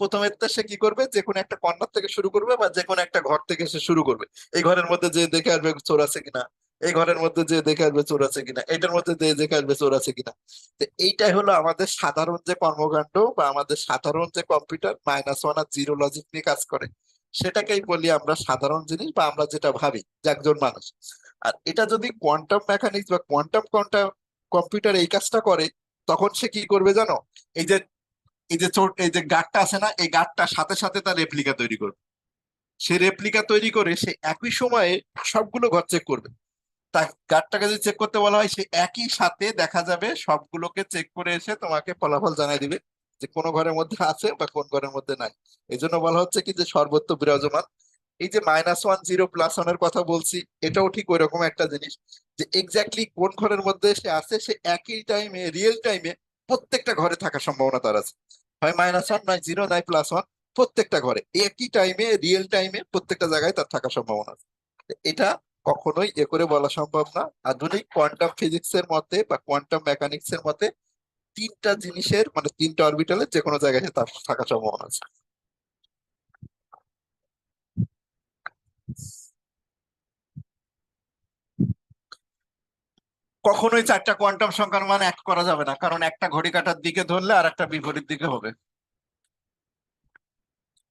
Speaker 1: প্রথমে তো সে কি করবে, যে কোনো একটা কর্নার থেকে শুরু করবে বা যে কোনো একটা ঘর থেকে সে শুরু করবে। এই ঘরের মধ্যে যে দেখে আসবে চোর আছে কিনা, এই ঘরের মধ্যে যে দেখে আসবে চোর আছে কিনা, এটার মধ্যে যে দেখে আসবে চোর আছে কিনা। তো এইটাই হলো আমাদের সাধারণ যে কর্মকাণ্ড, বা আমাদের সাধারণ যে কম্পিউটার -1 আর 0 লজিক নিয়ে কাজ করে, সেটাকেই বলি আমরা সাধারণ জিনিস, বা আমরা যেটা ভাবি যে একজন মানুষ। আর এটা যদি কোয়ান্টাম মেকানিক্স বা কোয়ান্টাম কোয়ান্টাম কম্পিউটার এই কাজটা করে, তখন সে কি করবে জানো? এই যে এই যে গার্ডটা আছে না, এই গার্ডটার সাথে সাথে তার রেপ্লিকা তৈরি করবে। সে রেপ্লিকা তৈরি করে সে একই সময়ে সবগুলো ঘর চেক করবে। তার গার্ডটাকে যদি চেক করতে বলা হয়, সে একই সাথে দেখা যাবে সবগুলোকে চেক করে এসে তোমাকে ফলাফল জানাই দিবে, যে কোন ঘরের মধ্যে আছে বা কোন ঘরের মধ্যে নাই। এই জন্য বলা হচ্ছে কি যে সর্বত্র বিরাজমান। এই যে -1 0 +1 এর কথা বলছি, এটাও ঠিক ওই রকম একটা জিনিস, যে এক্স্যাক্টলি কোন ঘরের মধ্যে সে আছে, সে একই টাইমে রিয়েল টাইমে প্রত্যেকটা ঘরে থাকার সম্ভাবনা তার আছে। হয় -1, নয় 0, নয় +1, প্রত্যেকটা ঘরে একই টাইমে রিয়েল টাইমে প্রত্যেকটা জায়গায় তার থাকার সম্ভাবনা আছে। এটা কখনোই এ করে বলা সম্ভব না। আধুনিক কোয়ান্টাম ফিজিক্স এর মতে বা কোয়ান্টাম মেকানিক্স এর মতে তিনটা জিনিসের মানে তিনটা অরবিটালের যে কোনো জায়গায় তার থাকার সম্ভাবনা আছে। কখনোই চারটা কোয়ান্টাম সংখ্যার মান এক করা যাবে না, কারণ একটা ঘড়ি কাঁটার দিকে ধরলে আর একটা বিপরীত দিকে হবে।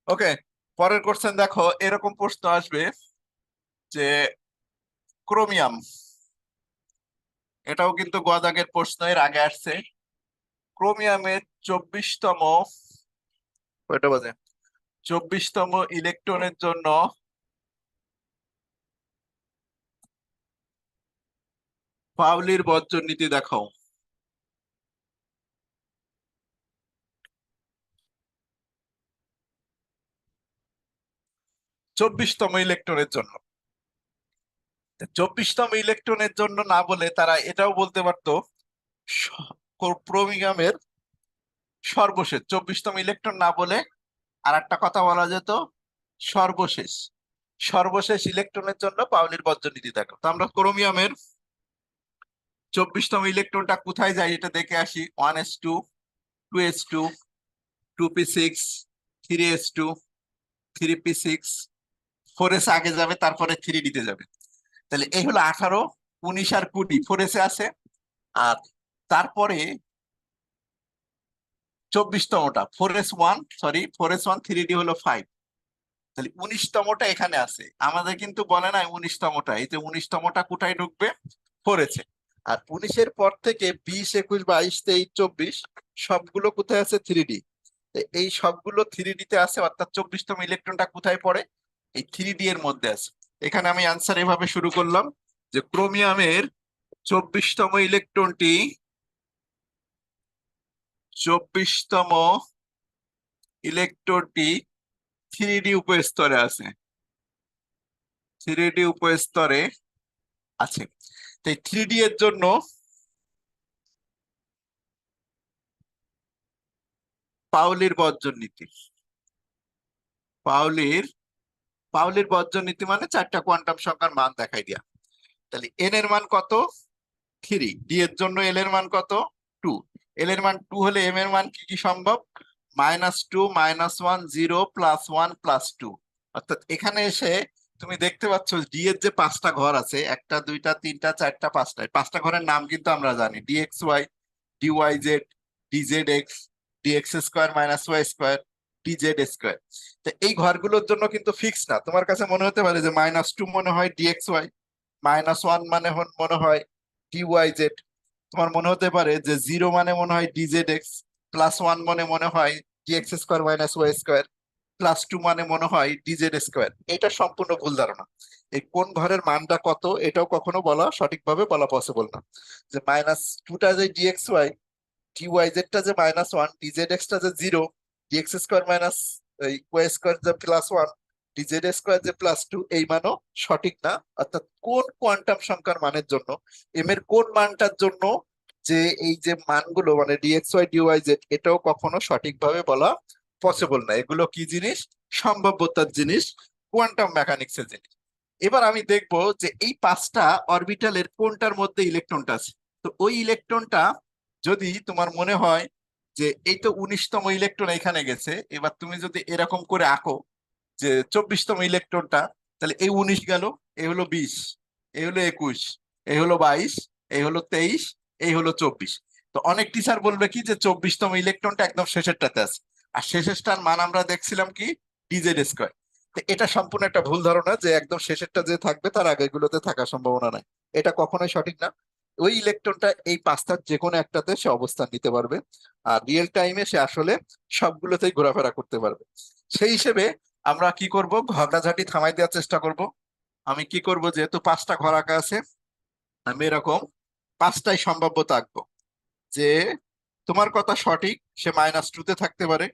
Speaker 1: ওকে, পরের কোশ্চেন দেখো, এরকম প্রশ্ন আসবে যে ক্রোমিয়াম, এটাও কিন্তু গদাগের প্রশ্ন এর আগে আসছে। ক্রোমিয়ামের 24তম, কয়টা বাজে, 24তম ইলেকট্রনের জন্য পাউলির বর্জন নীতি দেখাও। 24তম ইলেকট্রনের জন্য, 24তম ইলেকট্রনের জন্য না বলে তারা এটাও বলতে পারতো ক্রোমিয়ামের সর্বশেষ, 24তম ইলেকট্রন না বলে আর একটা কথা বলা যেত, সর্বশেষ, সর্বশেষ ইলেকট্রনের জন্য পাউলির বর্জন নীতি দেখো। তো আমরা ক্রোমিয়ামের 24তম ইলেকট্রনটা কোথায় যায় এটা দেখে আসি। 1s2, 2s2, 2p6, 3s2, 3p6, 4s আগে যাবে, তারপরে 3d তে যাবে। তাহলে এই হলো 18, 19 আর 20 4s আছে। আর তারপরে 24তমটা 4s1, সরি 4s1, 3d হলো 5। তাহলে 19তমটা এখানে আছে, আমাদের কিন্তু বলে নাই 19তমটা, এই যে 19তমটা কোথায় ঢুকবে, 4s এ। আর 19-এর পর থেকে 20, 21, 22, 23, 24 সবগুলো কোথায় আছে, 3d। এই সবগুলো 3d তে আছে, অর্থাৎ 24তম ইলেকট্রনটা কোথায় পড়ে, এই 3d এর মধ্যে আছে। এখানে আমি আনসার এভাবে শুরু করলাম যে ক্রোমিয়ামের 24তম ইলেকট্রনটি 3D উপস্তরে আছে, 3D উপস্তরে আছে। তো এই 3D এর জন্য পাউলির বর্জন নীতি, পাউলির পাউলির বর্জনীতি মানে চারটা কোয়ান্টাম সংখ্যার মান দেখাই দিয়া। তাহলে এন এর মান কত? 3। ডি এর জন্য এল এর মান কত? 2। এল এর মান 2 হলে এম এর মান কি কি সম্ভব? -2, -1, 0, +1, +2। অর্থাৎ এখানে এসে তুমি দেখতে পাচ্ছ ডি এর যে 5টা ঘর আছে, 1টা 2টা 3টা 4টা 5টা, 5টা ঘরের নাম কিন্তু আমরা জানি, dx y, dy z, dz x, dx square minus y square, dz square. তো এই ঘরগুলোর জন্য কিন্তু ফিক্স না। তোমার কাছে মনে হতে পারে যে -2 মনে হয় ডিএক্স ওয়াই, -1 মানে মনে হয় ডিওয়াই জেড, তোমার মনে হতে পারে যে 0 মানে মনে হয় ডিজেড এক্স, +1 মানে মনে হয় dx square minus y square, +2 মানে মনে হয় ডিজেড স্কোয়ার। এটা সম্পূর্ণ ভুল ধারণা। এই কোন ঘরের মানটা কত এটাও কখনো বলা সঠিকভাবে বলা পসিবল না। যে -2টা যে ডিএক্স ওয়াই, ডিওয়াই জেডটা যে -1, ডিজেড এক্সটা যে 0, dx square minus y square যে +1, ডিজেড স্কোয়ার যে +2, এই মানও সঠিক না। অর্থাৎ কোন কোয়ান্টাম সংখ্যার মানের জন্য, এম এর কোন মানটার জন্য যে এই যে মানগুলো মানে ডিএক্স ওয়াই ডিওয়াই জেড, এটাও কখনো সঠিকভাবে বলা পসিবল না। এগুলো কি জিনিস? সম্ভাব্যতার জিনিস, কোয়ান্টাম মেকানিক্সের জিনিস। এবার আমি দেখবো যে এই 5টা অরবিটালের কোনটার মধ্যে ইলেকট্রনটা আছে। তো ওই ইলেকট্রনটা যদি তোমার মনে হয় যে এই তো 19তম ইলেকট্রন এখানে গেছে, এবার তুমি যদি এরকম করে আঁকো যে 24তম ইলেকট্রনটা, তাহলে এই 19 গেল, এই হলো 20, এই হলো 21, এই হলো 22, এই হলো 23, এই হলো 24। তো অনেক টিচার বলবে কি যে 24তম ইলেকট্রনটা একদম শেষেরটাতে আছে, আর শেষেরটার মান আমরা দেখছিলাম কি ডিজেড স্কোয়ার। তো এটা সম্পূর্ণ একটা ভুল ধারণা যে একদম শেষেরটা যে থাকবে তার আগেগুলোতে থাকার সম্ভাবনা নাই। এটা কখনোই সঠিক না। ওই ইলেকট্রনটা এই 5টার যে কোনো একটাতে সে অবস্থান নিতে পারবে, আর রিয়েল টাইমে সে আসলে সবগুলোতেই ঘোরাফেরা করতে পারবে। সেই হিসেবে আমরা কি করব, ঝগড়াঝাটি থামাই দেওয়ার চেষ্টা করব। আমি কি করব, যেহেতু 5টা ঘর আঁকা আছে, আমি এরকম 5টাই সম্ভাব্যতা আঁকবো। যে তোমার কথা সঠিক, সে -2তে থাকতে পারে।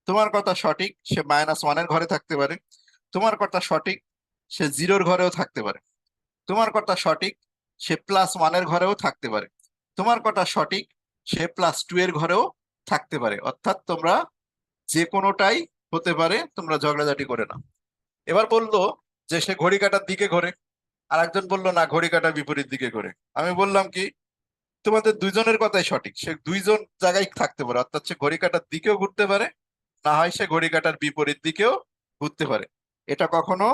Speaker 1: তোমার কথা সঠিক, সে -1 এর ঘরে থাকতে পারে। তোমার কথা সঠিক, সে 0-র ঘরেও থাকতে পারে। তোমার কথা সঠিক, সে +1 এর ঘরেও থাকতে পারে। তোমার কথা সঠিক, সে +2 এর ঘরেও থাকতে পারে। অর্থাৎ তোমরা যে কোনোটাই হতে পারে, তোমরা ঝগড়াঝাটি করে না। এবার বললো যে সে ঘড়ি কাঁটার দিকে ঘোরে, আর একজন বললো না ঘড়ি কাঁটার বিপরীত দিকে ঘোরে। আমি বললাম কি তোমাদের দুইজনের কথাই সঠিক, সে দুইজন জায়গায় থাকতে পারে। অর্থাৎ সে ঘড়ি কাঁটার দিকেও ঘুরতে পারে, না হয় সে ঘড়ি কাঁটার বিপরীত দিকেও ঘুরতে পারে। এটা কখনো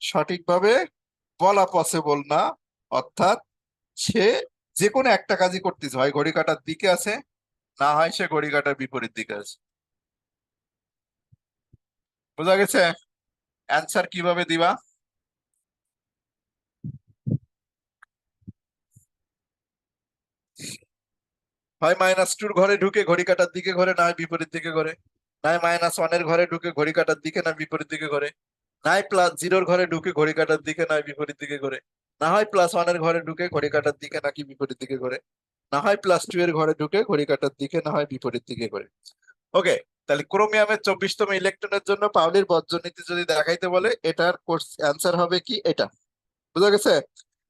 Speaker 1: সঠিকভাবে বলা পসিবল না। অর্থাৎ সে যে কোনো একটা কাজই করতেছে, হয় ঘড়ি কাঁটার দিকে আছে, না হয় সে ঘড়ি কাঁটার বিপরীত দিকে আছে। বোঝা গেছে? অ্যান্সার কিভাবে দিবা? হয় -2-র ঘরে ঢুকে ঘড়ি কাঁটার দিকে ঘরে, না হয় বিপরীত দিকে ঘরে। না হয় -1-এর ঘরে ঢুকে ঘড়ি কাঁটার দিকে, না বিপরীত দিকে ঘরে। না হয় +0-র ঘরে ঢুকে ঘড়ি কাঁটার দিকে, না হয় বিপরীত দিকে ঘরে। না হয় +1-এর ঘরে ঢুকে ঘড়ি কাঁটার দিকে, নাকি বিপরীত দিকে ঘরে। না হয় +2 এর ঘরে ঢুকে ঘড়ি কাঁটার দিকে, না হয় বিপরীত দিকে ঘরে। ওকে, তাহলে ক্রোমিয়ামের 24তম ইলেকট্রনের জন্য পাউলির বর্জনীতি যদি দেখাইতে বলে, এটার কোর্স অ্যান্সার হবে কি এটা। বুঝা গেছে?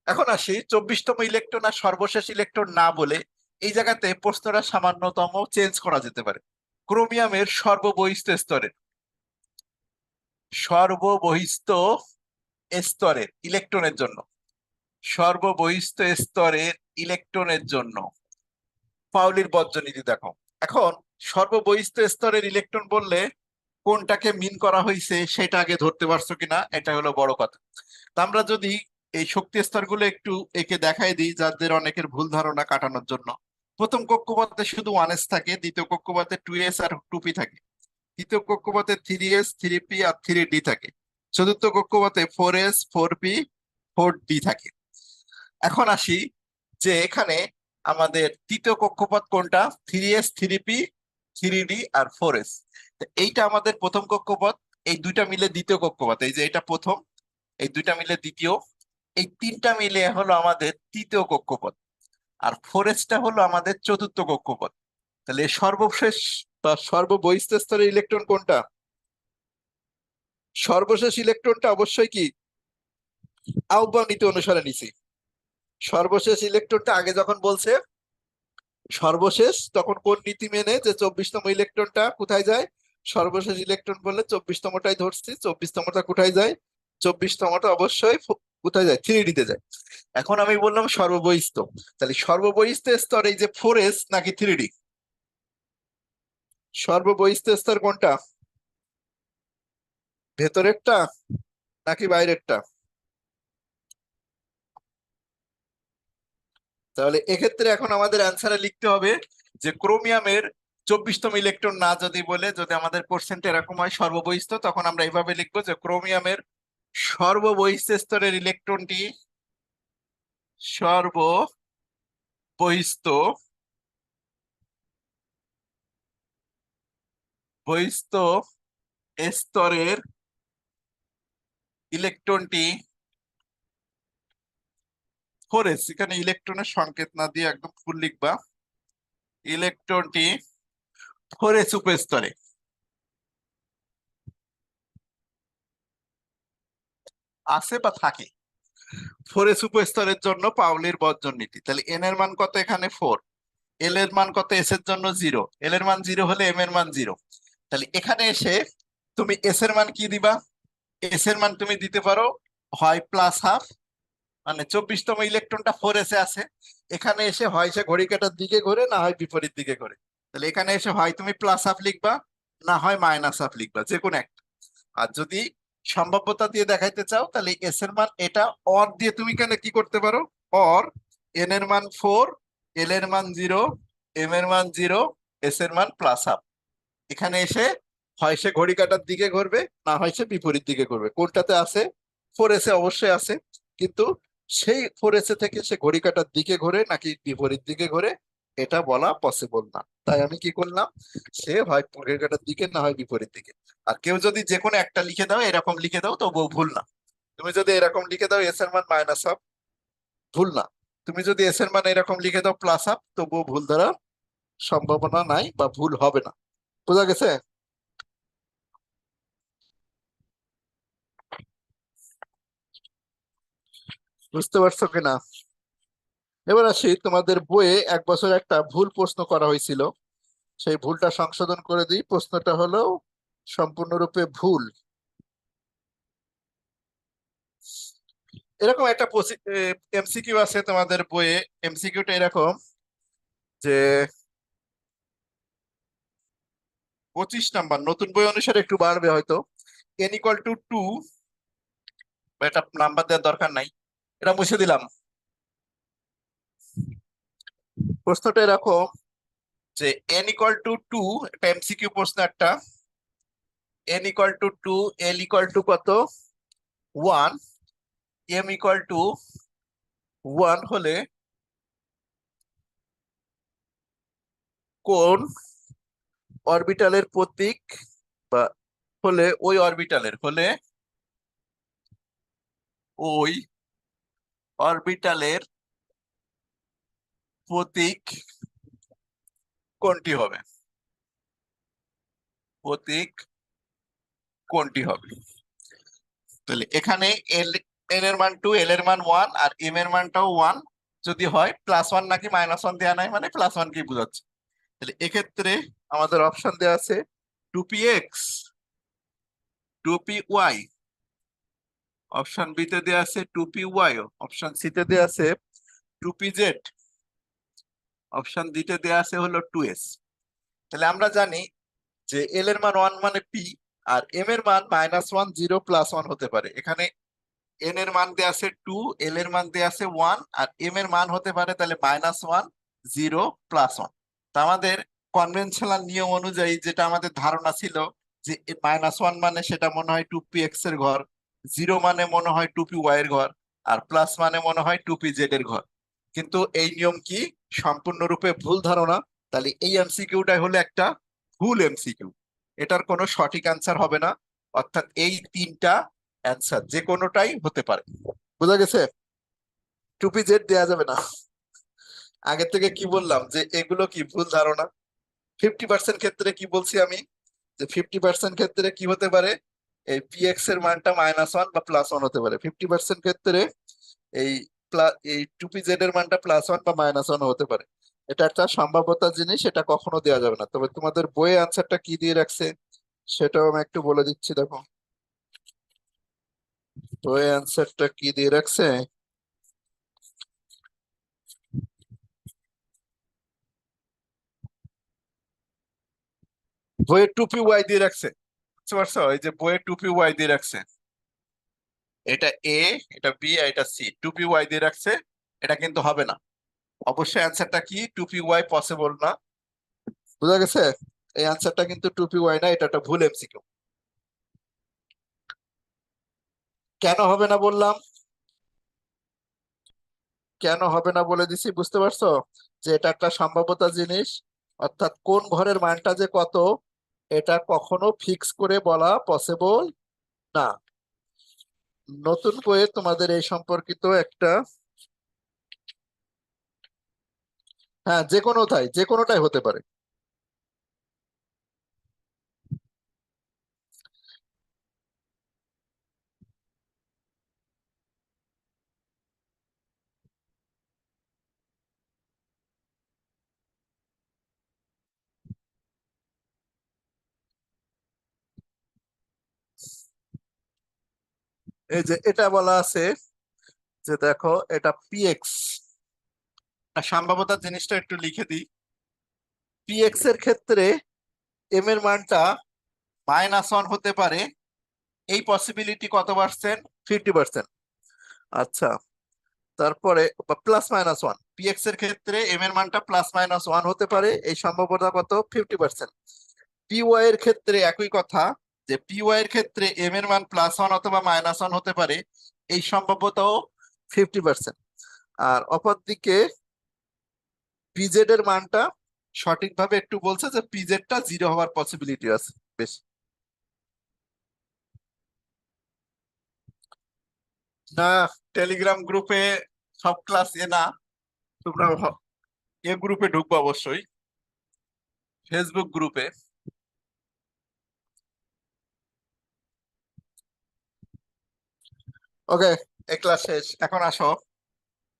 Speaker 1: এখন আসি 24তম ইলেকট্রন আর সর্বশেষ ইলেকট্রন না বলে এই জায়গাতে প্রশ্নটা সামান্যতম চেঞ্জ করা যেতে পারে। ক্রোমিয়ামের সর্ববহিস্থ স্তরের ইলেকট্রনের জন্য, সর্ববহিস্থ স্তরের ইলেকট্রনের জন্য পাউলির বর্জনীতি দেখো। এখন সর্ববহিস্থ স্তরের ইলেকট্রন বললে কোনটাকে মিন করা হয়েছে সেটা আগে ধরতে পারছো কিনা, এটা হলো বড় কথা। তা আমরা যদি এই শক্তি স্তরগুলো একটু একে দেখাই দিই, যাদের অনেকের ভুল ধারণা কাটানোর জন্য। প্রথম কক্ষপথে শুধু 1s থাকে, দ্বিতীয় কক্ষপথে 2s আর 2p থাকে, তৃতীয় কক্ষপথে 3s 3p আর 3d থাকে, চতুর্থ কক্ষপথে 4s 4p 4d থাকে। এখন আসি যে এখানে আমাদের তৃতীয় কক্ষপথ কোনটা, 3s 3p 3d আর 4s। এইটা আমাদের প্রথম কক্ষপথ, এই দুইটা মিলে দ্বিতীয় কক্ষপথ, এই যে এটা প্রথম, এই দুইটা মিলে দ্বিতীয়, এই তিনটা মিলে হলো আমাদের তৃতীয় কক্ষপথ, আর 4s-টা হলো আমাদের চতুর্থ কক্ষপথ। তাহলে সর্বশেষ বা সর্ববহিস্থ স্তরের ইলেকট্রন কোনটা? সর্বশেষ ইলেকট্রনটা অবশ্যই কি আহ্বান নীতি অনুসারে নিছি। সর্বশেষ ইলেকট্রনটা আগে যখন বলছে সর্বশেষ, তখন কোন নীতি মেনে, যে 24তম ইলেকট্রনটা কোথায় যায়, সর্বশেষ ইলেকট্রন বললে 24তমটাই ধরছি, 24তমটা কোথায় যায়, 24তমটা অবশ্যই কোথায় যায়, 3D তে যায়। এখন আমি বললাম সর্ববহিস্থ, তাহলে সর্ববহিস্থ স্তর এই যে 4s নাকি 3D? সর্ববহিস্থ স্তর কোনটা, ভেতরেরটা নাকি বাইরেরটা? তাহলে এক্ষেত্রে এখন আমাদের অ্যান্সারে লিখতে হবে যে ক্রোমিয়ামের 24তম ইলেকট্রন না যদি বলে, যদি আমাদের কোশ্চেনটা এরকম হয় সর্ববহিস্থ, তখন আমরা এইভাবে লিখবো যে ক্রোমিয়ামের সর্ববহিস্থ স্তরের ইলেকট্রনটি সর্ববহিস্থ বহিস্থ স্তরের ইলেকট্রনটি 4s, এখানে ইলেকট্রনের সংকেত না দিয়ে একদম ফুল লিখবা, ইলেকট্রনটি 4s উপস্তরে আছে বা থাকে। 4s উপস্তরের জন্য পাউলির বর্জন নীতি, তাহলে এন এর মান কত এখানে 4, এল এর মান কত, এস এর জন্য 0, এল এর মান 0 হলে এম এর মান 0। তাহলে এখানে এসে তুমি এস এর মান কি দিবা, এস এর মান তুমি দিতে পারো হয় প্লাস হাফ, মানে 24তম ইলেকট্রনটা 4s এ আছে, এখানে এসে হয় সে ঘড়ি কাঁটার দিকে ঘোরে না হয় বিপরীত দিকে ঘোরে। তাহলে এখানে এসে হয় তুমি প্লাস হাফ লিখবা না হয় মাইনাস হাফ লিখবা, যে কোনো একটা। আর যদি সম্ভাব্যতা দিয়ে দেখাইতে চাও তাহলে এস এর মান এটা অর দিয়ে তুমি কেন কি করতে পারো, অর এন এর মান 4, এল এর মান 0, এম এর মান 0, এস এর মান প্লাস হাফ। এখানে এসে হয় সে ঘড়ি কাঁটার দিকে ঘুরবে না হয় সে বিপরীত দিকে ঘুরবে, কোনটাতে আছে, 4s এ অবশ্যই আছে, কিন্তু সেই 4s এ থেকে সে ঘড়ি কাঁটার দিকে ঘোরে নাকি বিপরীত দিকে ঘোরে এটা বলা পসিবল না। তাই আমি কি করলাম, সে হয় ঘড়ি কাঁটার দিকে না হয় বিপরীত দিকে। আর কেউ যদি যে কোনো একটা লিখে দাও, এরকম লিখে দাও তবুও ভুল না। তুমি যদি এরকম লিখে দাও এস এর মান মাইনাস হাফ, ভুল না। তুমি যদি এস এর মান এরকম লিখে দাও প্লাস হাফ, তবুও ভুল ধরার সম্ভাবনা নাই বা ভুল হবে না। বোঝা গেছে? বুঝতে পারছো কিনা? এবার আসি, তোমাদের বইয়ে এক বছর একটা ভুল প্রশ্ন করা হয়েছিল, সেই ভুলটা সংশোধন করে দিই। প্রশ্নটা হলো সম্পূর্ণরূপে ভুল। এরকম একটা এমসিকিউ আছে তোমাদের বইয়ে, এমসিকিউটা এরকম যে 25 নাম্বার, নতুন বই অনুসারে একটু বাড়বে হয়তো, n = 2, এটা নাম্বার দেওয়ার দরকার নাই, এটা মুছে দিলাম। প্রশ্নটা এরকম যে n = 2, এটা এমসিকিউ প্রশ্ন একটা, n = 2, l = কত, 1, m = 1 হলে কোন অরবিটালের প্রতীক, বা হলে ওই অরবিটালের, হলে ওই অরবিটালের প্রতীক কোনটি হবে, প্রতীক কোনটি হবে? তাহলে এখানে এল, এন এর মান 2, এল এর মান 1 আর এম এর মানটাও 1 যদি হয়, +1 নাকি -1 দেওয়া নাই, মানে +1 কি বোঝাচ্ছে। তাহলে এক্ষেত্রে আমাদের অপশন দেওয়া আছে 2px, 2py, অপশন বি তে দেওয়া আছে 2py, অপশন সি তে দেওয়া আছে 2pz, অপশন ডি তে দেওয়া আছে হলো 2s। তাহলে আমরা জানি যে এল এর মান 1 মানে পি, আর এম এর মান -1, 0, +1 হতে পারে। এখানে এন এর মান দেওয়া আছে 2, এল এর মান দেওয়া আছে 1, আর এম এর মান হতে পারে তাহলে -1, 0, +1। তা আমাদের কনভেনশনাল নিয়ম অনুযায়ী যেটা আমাদের ধারণা ছিল যে -1 মানে সেটা মনে হয় 2px এর ঘর, 0 মানে মনে হয় 2py এর ঘর, আর প্লাস মানে মনে হয় 2pz এর ঘর। কিন্তু এই নিয়ম কি সম্পূর্ণরূপে ভুল ধারণা। তাহলে এই এমসিকিউটাই হলো একটা ভুল এমসিকিউ, এটার কোনো সঠিক অ্যান্সার হবে না। অর্থাৎ এই তিনটা অ্যান্সার যে কোনোটাই হতে পারে। বোঝা গেছে? 2pz দেওয়া যাবে না। আগে থেকে কি বললাম যে এগুলো কি ভুল ধারণা। 50% ক্ষেত্রে কি বলছি আমি, যে 50% ক্ষেত্রে কি হতে পারে, এই px এর মানটা -1 বা +1 হতে পারে। 50% ক্ষেত্রে এই এই 2pz এর মানটা +1 বা -1 হতে পারে। এটা একটা সম্ভাব্যতার জিনিস, এটা কখনো দেওয়া যাবে না। তবে তোমাদের বইয়ে আনসারটা কি দিয়ে রাখছে সেটাও আমি একটু বলে দিচ্ছি, দেখো। ওই অ্যান্সারটা কি দিয়ে রাখছে? বইয়ের টুপি ওয়াই দিয়ে রাখছে, বুঝতে পারছো? এই যে বইয়ের টুপি ওয়াই দিয়ে রাখছে, এটা এ, এটা বি, আর এটা সি, টুপি ওয়াই দিয়ে রাখছে। এটা কিন্তু হবে না। অবশ্যই অ্যান্সারটা কি, টুপি ওয়াই পসিবল না। বুঝা গেছে? এই অ্যান্সারটা কিন্তু টুপি ওয়াই না, এটা একটা ভুল এমসিকিউ। কেন হবে না বললাম? কেন হবে না বলে দিছি, বুঝতে পারছো? যে এটা একটা সম্ভাব্যতা জিনিস, অর্থাৎ কোন ঘরের মানটা যে কত, এটা কখনো ফিক্স করে বলা পসিবল না। নতুন বইয়ে তোমাদের এই সম্পর্কিত একটা, হ্যাঁ যে কোনোটাই, যে কোনোটাই হতে পারে। এই যে এটা বলা আছে যে দেখো, এটা পিএক্স, সম্ভাব্যতার জিনিসটা একটু লিখে দিই। পিএক্স এর ক্ষেত্রে এম এর মানটা -1 হতে পারে, এই পসিবিলিটি কত পার্সেন্ট? 50%। আচ্ছা, তারপরে +-1, পিএক্স এর ক্ষেত্রে এম এর মানটা +-1 হতে পারে, এই সম্ভাবনা কত? 50%। পিওয়াই এর ক্ষেত্রে একই কথা, যে পিওয়াই এর ক্ষেত্রে এম এর মান +1 অথবা -1 হতে পারে, এই সম্ভাব্যতাও 50%। আর অপরদিকে পিজেড এর মানটা সঠিকভাবে একটু বলছে যে পিজেডটা 0 হওয়ার পসিবিলিটি আছে বেশি। না, টেলিগ্রাম গ্রুপে সব ক্লাস এ না, তোমরা এ গ্রুপে ঢুকবো অবশ্যই, ফেসবুক গ্রুপে। ওকে, এই ক্লাস শেষ, এখন আসো।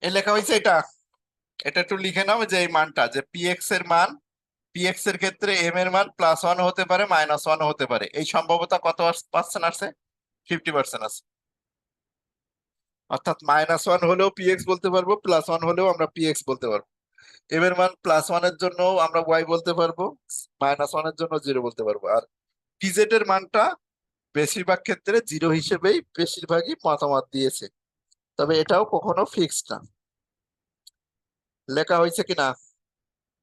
Speaker 1: এই লেখা হয়েছে এটা, এটা একটু লিখে নাও যে এই মানটা, যে পিএক্স এর মান, পিএক্স এর ক্ষেত্রে এম এর মান +1 হতে পারে, -1 হতে পারে, এই সম্ভাবনা কত পার্সেন্ট আছে? 50% আছে। অর্থাৎ -1 হলেও পিএক্স বলতে পারবো, +1 হলেও আমরা পিএক্স বলতে পারবো। এম এর মান +1 এর জন্য আমরা ওয়াই বলতে পারবো, -1 এর জন্য জিরো বলতে পারবো। আর পিজেড এর মানটা বেশিরভাগ ক্ষেত্রে জিরো হিসেবেই বেশিরভাগই মতামত দিয়েছে, তবে এটাও কখনো ফিক্সড না। লেখা হয়েছে কিনা?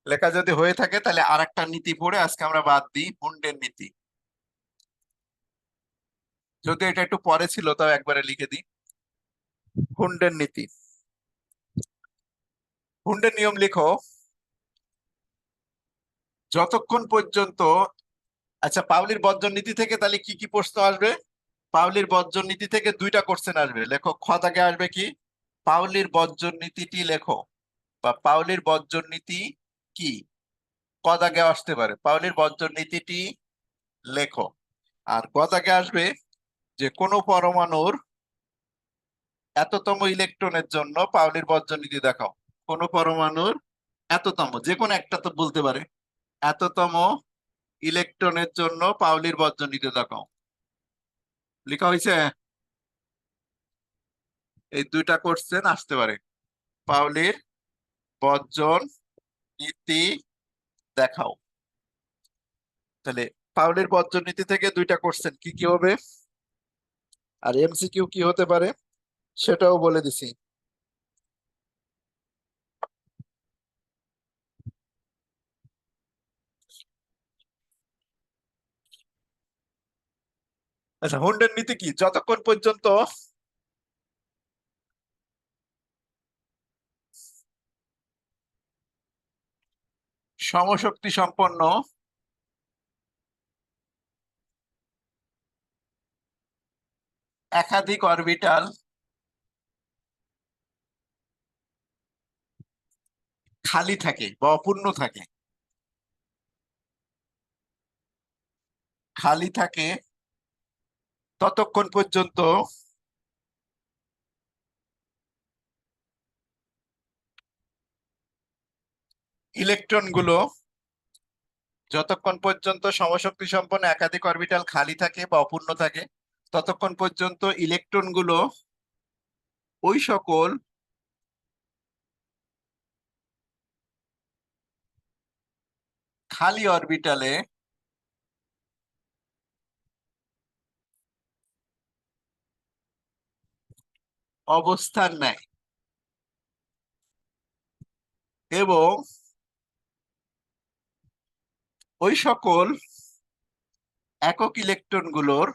Speaker 1: লেখা যদি হয়ে থাকে তাহলে আর একটা নীতি পড়ে আজকে আমরা বাদ দিই, হুন্ডের নীতি। যদি এটা একটু পরে ছিল তাও একবারে লিখে দিই। হুন্ডের নীতি, হুন্ডের নিয়ম লিখো, যতক্ষণ পর্যন্ত, আচ্ছা পাউলির বর্জন নীতি থেকে তাহলে কি কি প্রশ্ন আসবে? পাউলির বর্জন নীতি থেকে দুইটা কোশ্চেন আসবে, লেখো। খ দাগে আসবে কি? পাউলির বর্জন নীতিটি লেখো, বা পাউলির বর্জন নীতি কি। ক দাগে আসতে পারে পাউলির বর্জন নীতিটি লেখো। আর গ দাগে আসবে যে কোনো পরমাণুর এততম ইলেকট্রনের জন্য পাউলির বর্জন নীতি দেখাও। কোনো পরমাণুর এততম, যে কোনো একটা তো বলতে পারে, এততম ইলেকট্রনের জন্য পাউলির বর্জন নীতি দেখাও। লেখা হয়েছে? এই দুইটা কোশ্চেন আসতে পারে, পাউলির বর্জন নীতি দেখাও। তাহলে পাউলির বর্জন নীতি থেকে দুইটা কোশ্চেন কি কি হবে, আর এমসিকিউ কি হতে পারে সেটাও বলে দিছি। আচ্ছা, হুন্ডের নীতি কি? যতক্ষণ পর্যন্ত সমশক্তি সম্পন্ন একাধিক অরবিটাল খালি থাকে বা অপূর্ণ থাকে, খালি থাকে ততক্ষণ পর্যন্ত ইলেকট্রন গুলো, যতক্ষণ পর্যন্ত সমশক্তি সম্পন্ন একাধিক অরবিটাল খালি থাকে বা অপূর্ণ থাকে, ততক্ষণ পর্যন্ত ইলেকট্রনগুলো ওই সকল খালি অরবিটালে অবস্থান নেয় এবং ওই সকল একক ইলেকট্রনগুলোর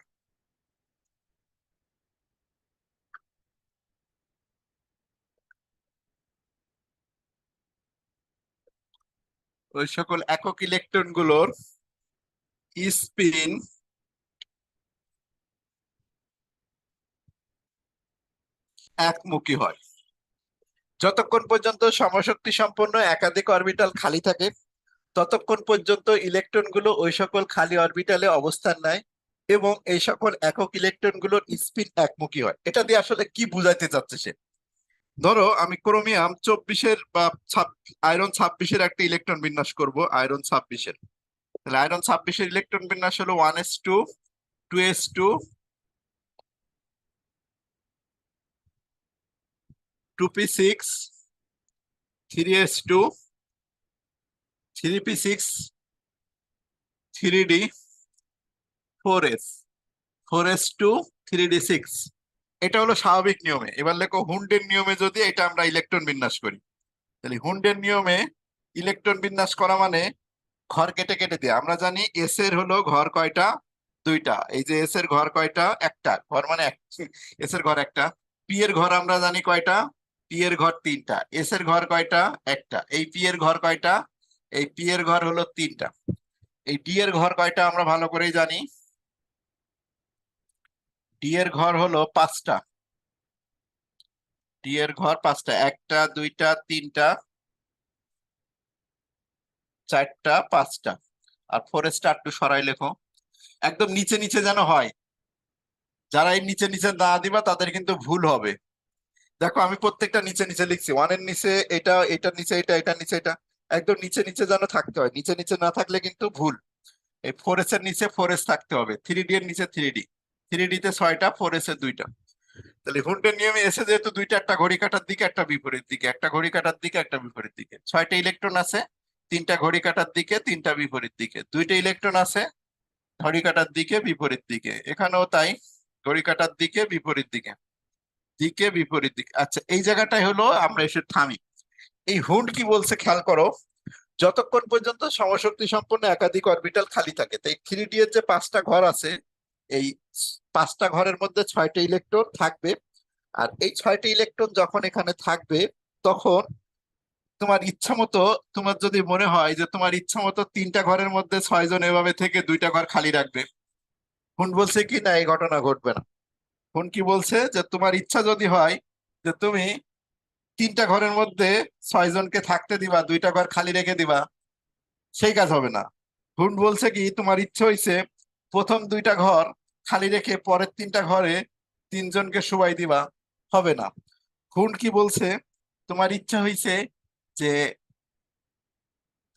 Speaker 1: ওই সকল একক ইলেকট্রনগুলোর স্পিন একমুখী হয়। যতক্ষণ পর্যন্ত সমশক্তি সম্পন্ন একাধিক অরবিটাল খালি থাকে ততক্ষণ পর্যন্ত ইলেকট্রনগুলো ওই সকল খালি অরবিটালে অবস্থান নেয় এবং এই সকল একক ইলেকট্রনগুলোর স্পিন একমুখী হয়। এটা দিয়ে আসলে কি বুঝাইতে চাচ্ছে সে? ধরো আমি ক্রোমিয়াম 24-এর বা আয়রন 26-এর একটা ইলেকট্রন বিন্যাস করব, আয়রন 26-এর। তাহলে আয়রন 26-এর ইলেকট্রন বিন্যাস হলো 1s2 2s2 2p6 3s2 3p6 3d 4s 4s2 3d6। এটা হলো স্বাভাবিক নিয়মে। এবার লেখো হুন্ডের নিয়মে যদি এটা আমরা ইলেকট্রন বিন্যাস করি, তাহলে হুন্ডের নিয়মে ইলেকট্রন বিন্যাস করা মানে ঘর কেটে কেটে দিয়ে। আমরা জানি এস এর হলো ঘর কয়টা? দুইটা। এই যে এস এর ঘর কয়টা? একটা। ঘর মানে এস এর ঘর একটা। পি এর ঘর আমরা জানি কয়টা? পি এর ঘর তিনটা। এস এর ঘর কয়টা? একটা। এই পি এর ঘর কয়টা? এই পি এর ঘর হলো তিনটা। এই ডি এর ঘর কয়টা আমরা ভালো করেই জানি। ডি এর ঘর হলো পাঁচটা। ডি এর ঘর পাঁচটা, একটা দুইটা তিনটা চারটা পাঁচটা। আর ফোরেস্টটা একটু সরাই লেখো, একদম নিচে নিচে যেন হয়। যারা এই নিচে নিচে না দিবা তাদের কিন্তু ভুল হবে। দেখো আমি প্রত্যেকটা নিচে নিচে লিখছি, ওয়ানের নিচে এটা, এটার নিচে এটা, এটার নিচে এটা, একদম নিচে নিচে যেন থাকতে হয়। নিচে নিচে না থাকলে কিন্তু ভুল। এই ফোর এস এর নিচে ফোর এস থাকতে হবে, থ্রি ডি এর নিচে থ্রি ডি, থ্রি ডি তে ছয়টা, ফোর এস এর দুইটা। তাহলে হুন্ডের নিয়মে এসে যেহেতু দুইটা, একটা ঘড়ি কাঁটার দিকে একটা বিপরীত দিকে, একটা ঘড়ি কাঁটার দিকে একটা বিপরীত দিকে, ছয়টা ইলেকট্রন আছে, তিনটা ঘড়ি কাঁটার দিকে তিনটা বিপরীত দিকে, দুইটা ইলেকট্রন আছে ঘড়ি কাঁটার দিকে বিপরীত দিকে, এখানেও তাই, ঘড়ি কাঁটার দিকে বিপরীত দিকে, দিকে বিপরীত দিকে। আচ্ছা এই জায়গাটাই হলো আমরা এসে থামি। এই হুন্ড কি বলছে খেয়াল করো, যতক্ষণ পর্যন্ত সমশক্তি সম্পন্ন একাধিক অরবিটাল খালি থাকে। তাই থ্রি ডি এর যে পাঁচটা ঘর আছে, এই পাঁচটা ঘরের মধ্যে ছয়টা ইলেকট্রন থাকবে। আর এই ছয়টা ইলেকট্রন যখন এখানে থাকবে তখন তোমার ইচ্ছা মতো, তোমার যদি মনে হয় যে তোমার ইচ্ছা মতো তিনটা ঘরের মধ্যে ছয়জন এভাবে থেকে দুইটা ঘর খালি রাখবে, হুন্ড বলছে কি না এই ঘটনা ঘটবে না। হুন্ড কি বলছে যে তোমার ইচ্ছা যদি হয় যে তুমি তিনটা ঘরের মধ্যে ছয়জনকে থাকতে দিবা, দুইটা ঘর খালি রেখে দিবা, সেই কাজ হবে না। হুন্ড বলছে কি তোমার ইচ্ছে হইছে প্রথম দুইটা ঘর খালি রেখে পরের তিনটা ঘরে তিনজনকে শুবাই দিবা, হবে না। হুন্ড কি বলছে, তোমার ইচ্ছা হইছে যে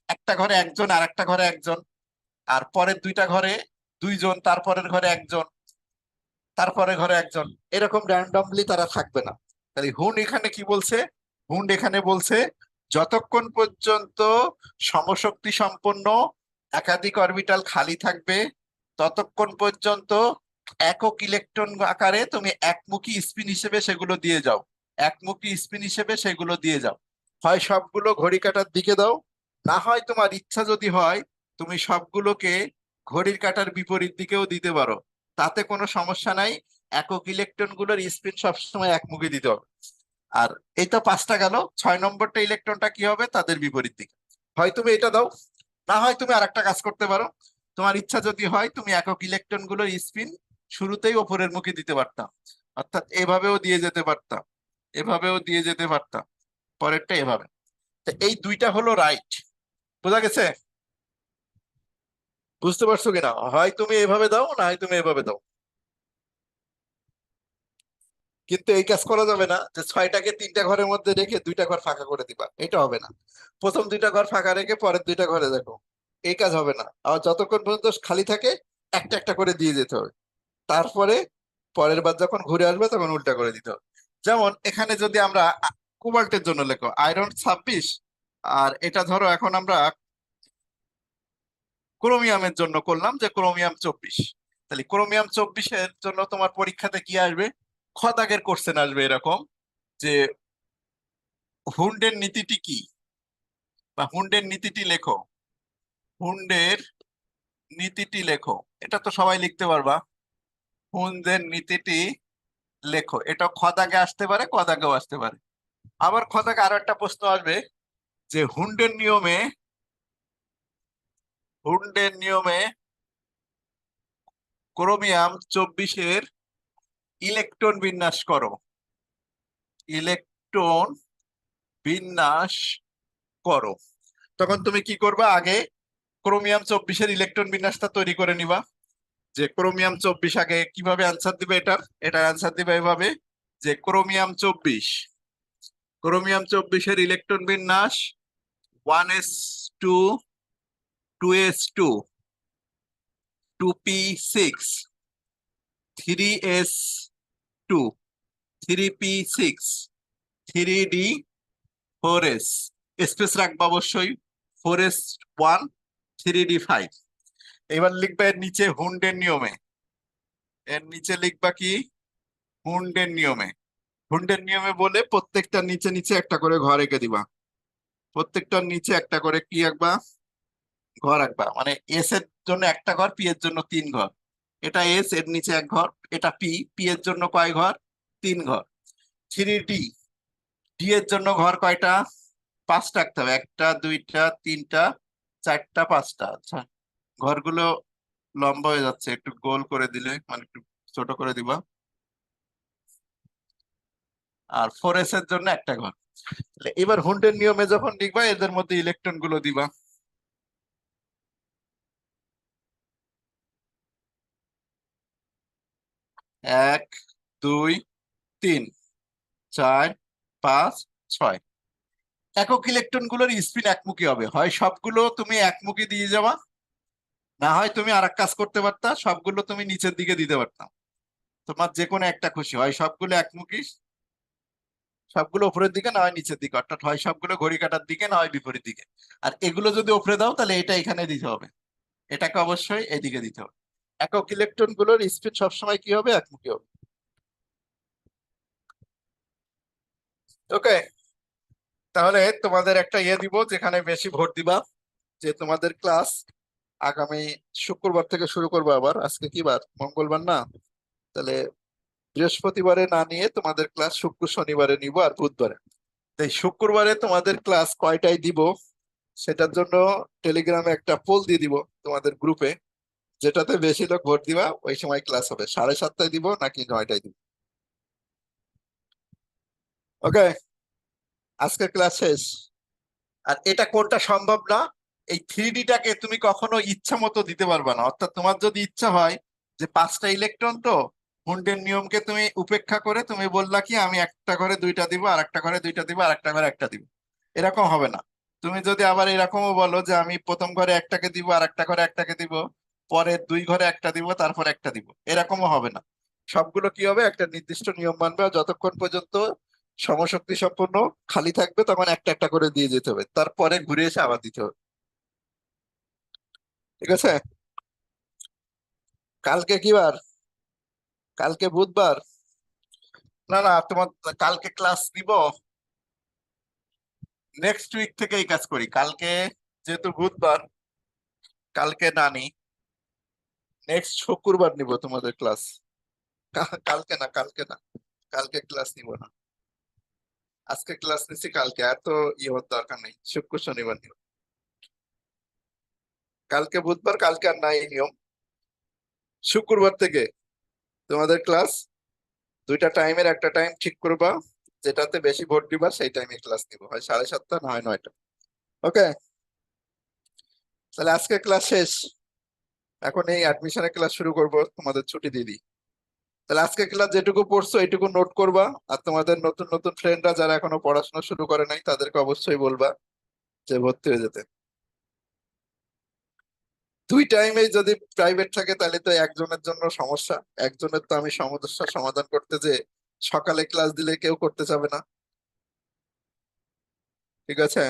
Speaker 1: একটা ঘরে একজন আর একটা ঘরে একজন, আর পরের দুইটা ঘরে দুইজন, তারপরের ঘরে একজন, তারপরে ঘরে একজন, এরকম র্যান্ডমলি তারা থাকবে না। তাহলে হুন্ড এখানে কি বলছে? হুন্ড এখানে বলছে যতক্ষণ পর্যন্ত সমশক্তি সম্পন্ন একাধিক অরবিটাল খালি থাকবে ততক্ষণ পর্যন্ত একক ইলেকট্রন আকারে তুমি একমুখী স্পিন হিসেবে সেগুলো দিয়ে যাও, একমুখী স্পিন হিসেবে সেগুলো দিয়ে যাও। হয় সবগুলো ঘড়ি কাঁটার দিকে দাও, না হয় তোমার ইচ্ছা যদি হয় তুমি সবগুলোকে ঘড়ির কাঁটার বিপরীত দিকেও দিতে পারো, তাতে কোনো সমস্যা নাই। একক ইলেকট্রন গুলোর স্পিন সবসময় একমুখী দিতে হবে। আর এই তো পাঁচটা গেল, ছয় নম্বরটা ইলেকট্রনটা কি হবে? তাদের বিপরীত দিকে। হয় তুমি এটা দাও, না হয় তুমি আরেকটা কাজ করতে পারো। তোমার ইচ্ছা যদি হয় তুমি একক ইলেকট্রন গুলোর স্পিন শুরুতেই ওপরের মুখে দিতে পারতাম, অর্থাৎ এভাবেও দিয়ে যেতে পারতাম, এভাবেও দিয়ে যেতে পারতাম, পরেরটা এভাবে। তো এই দুইটা হলো রাইট। বোঝা গেছে? বুঝতে পারছো কিনা? হয় তুমি এভাবে দাও, না হয় তুমি এভাবে দাও। কিন্তু এই কাজ করা যাবে না যে ছয়টাকে তিনটা ঘরের মধ্যে রেখে দুইটা ঘর ফাঁকা করে দিবা, এটা হবে না। প্রথম দুইটা ঘর ফাঁকা রেখে পরের দুইটা ঘরে দেখো, এই কাজ হবে না। আর যতক্ষণ পর্যন্ত খালি থাকে একটা একটা করে দিয়ে যেতে হবে। তারপরে পরের বার যখন ঘুরে আসবে তখন উল্টা করে দিতে হবে। যেমন এখানে যদি আমরা কোবাল্টের জন্য লেখো আয়রন 26, আর এটা ধরো এখন আমরা ক্রোমিয়ামের জন্য করলাম যে ক্রোমিয়াম 24, তাহলে ক্রোমিয়াম 24-এর জন্য তোমার পরীক্ষাতে কি আসবে? খ দাগের কোশ্চেন আসবে এরকম যে হুন্ডের নীতিটি কি, বা হুন্ডের নীতিটি লেখো, হুন্ডের নীতিটি লেখো। এটা তো সবাই লিখতে পারবা, হুন্ডের নীতিটি লেখো। এটা খ দাগে আসতে পারে, ক দাগেও আসতে পারে। আবার খ দাগে আরো একটা প্রশ্ন আসবে যে হুন্ডের নিয়মে ক্রোমিয়াম 24-এর ইলেকট্রন বিন্যাস করো, ইলেকট্রন বিন্যাস করো। তখন তুমি কি করবা? আগে ক্রোমিয়াম 24-এর ইলেকট্রন বিন্যাসটা তৈরি করে নিবা। যে ক্রোমিয়াম 24 আগে কিভাবে আনসার দিবে, এটার আনসার দিবে এভাবে যে ক্রোমিয়াম 24-এর ইলেকট্রন বিন্যাস 1s2, 2s2, 2p6, 3s2, 3p6, 3d4s, space রাখবা অবশ্যই, 4s1, 3d5। এবার লিখবা এর নিচে হুন্ডের নিয়মে, এর নিচে লিখবা কি? হুন্ডের নিয়মে বলে প্রত্যেকটার নিচে নিচে একটা করে ঘর এঁকে দিবা। প্রত্যেকটার নিচে একটা করে কি আঁকবা? ঘর আঁকবা। মানে এস এর জন্য একটা ঘর, পি এর জন্য 3 ঘর। এটা এস, এর নিচে 1 ঘর। এটা পি, পি এর জন্য কয় ঘর? 3 ঘর। 3ডি, ডি এর জন্য ঘর কয়টা? 5টা আঁকতে হবে, 1টা, 2টা, 3টা, 4টা, 5টা। আচ্ছা, ঘরগুলো লম্বা হয়ে যাচ্ছে, একটু গোল করে দিলে, মানে একটু ছোট করে দিবা। আর 4s এর জন্য একটা ঘর। তাহলে এবার হুন্ডের নিয়মে যখন লিখবা এদের মধ্যে ইলেকট্রন গুলো দিবা। 1, 2, 3, 4, 5, 6। একক ইলেকট্রন গুলোর স্পিন একমুখী হবে, হয় সবগুলো তুমি একমুখী দিয়ে যাবা, না হয় তুমি আর এক কাজ করতে পারতা, সবগুলো তুমি নিচের দিকে দিতে পারতাম। তোমার যে কোনো একটা খুশি, হয় সবগুলো একমুখী, সবগুলো উপরের দিকে, না হয় নিচের দিকে, অর্থাৎ হয় সবগুলো ঘড়ি কাঁটার দিকে, না হয় বিপরীত দিকে। আর এগুলো যদি উপরে দাও তাহলে এটা এখানে দিতে হবে, এটাকে অবশ্যই এদিকে দিতে হবে। একক ইলেকট্রন গুলোর স্পিন সবসময় কি হবে? একমুখী হবে। ওকে, তাহলে তোমাদের একটা ইয়ে দিব যেখানে বেশি ভোট দিবা, যে তোমাদের ক্লাস আগামী শুক্রবার থেকে শুরু করবো। আবার আজকে কি বার? মঙ্গলবার না? তাহলে বৃহস্পতিবারে না নিয়ে তোমাদের ক্লাস শুক্র শনিবারে নিব, আর বুধবারে। তাই শুক্রবারে তোমাদের ক্লাস কয়টায় দিব সেটার জন্য টেলিগ্রামে একটা পোল দিয়ে দিব তোমাদের গ্রুপে, যেটাতে বেশি লোক ভোট দিবা ওই সময় ক্লাস হবে। 7:30টায় দিব নাকি 9টায় দিব? ওকে, আজকে ক্লাস শেষ। আর এটা কোনটা সম্ভব না, এই 3D-টাকে তুমি কখনো ইচ্ছা মতো দিতে পারবে না। অর্থাৎ তোমার যদি ইচ্ছা হয় যে 5টা ইলেকট্রন, তো হুন্ডের নিয়মকে তুমি উপেক্ষা করে তুমি বললা কি আমি একটা ঘরে 2টা দিব, আর একটা ঘরে 2টা দিব, আর একটা ঘরে একটা দিব, এরকম হবে না। তুমি যদি আবার এরকমও বলো যে আমি প্রথম ঘরে একটাকে দিব, আর একটা ঘরে একটাকে দিব, পরে 2 ঘরে একটা দিব, তারপর একটা দিব, এরকমও হবে না। সবগুলো কি হবে? একটা নির্দিষ্ট নিয়ম মানবে, আর যতক্ষণ পর্যন্ত সমশক্তি সম্পন্ন খালি থাকবে তখন একটা একটা করে দিয়ে যেতে হবে, তারপরে ঘুরে এসে আবার দিতে হবে। ঠিক আছে? কালকে কি বার? কালকে বুধবার। না না, তোমার কালকে ক্লাস নিব, নেক্সট উইক থেকে এই কাজ করি। কালকে যেহেতু বুধবার, কালকে না নি, নেক্সট শুক্রবার নিব তোমাদের ক্লাস। কালকে না, কালকে না, কালকে ক্লাস নিব না। আজকে ক্লাস নিচ্ছি, কালকে এত ইয়ে হওয়ার দরকার নেই, শুক্র শনিবার নিব। কালকে বুধবার, কালকে আর নাই নিয়ম। শুক্রবার থেকে তোমাদের ক্লাস, 2টা টাইমের একটা টাইম ঠিক করবা, যেটাতে বেশি ভোট দিবা সেই টাইমে ক্লাস নিব, হয় 7:30 না হয় 9টা। ওকে, তাহলে আজকে ক্লাস শেষ। এখন এই অ্যাডমিশনের ক্লাস শুরু করব, তোমাদের ছুটি দিয়ে দিই। তাহলে আজকে ক্লাস যেটুকু পড়ছো এইটুকু নোট করবা, আর তোমাদের নতুন নতুন ফ্রেন্ডরা যারা এখনো পড়াশোনা শুরু করে নাই তাদেরকে অবশ্যই বলবা যে ভর্তি হয়ে যেতে। দুই টাইমেই যদি প্রাইভেট থাকে তাহলে তো একজনের জন্য সমস্যা। একজনের তো আমি সমস্যার সমাধান করতে যে সকালে ক্লাস দিলে কেউ করতে যাবে না। ঠিক আছে।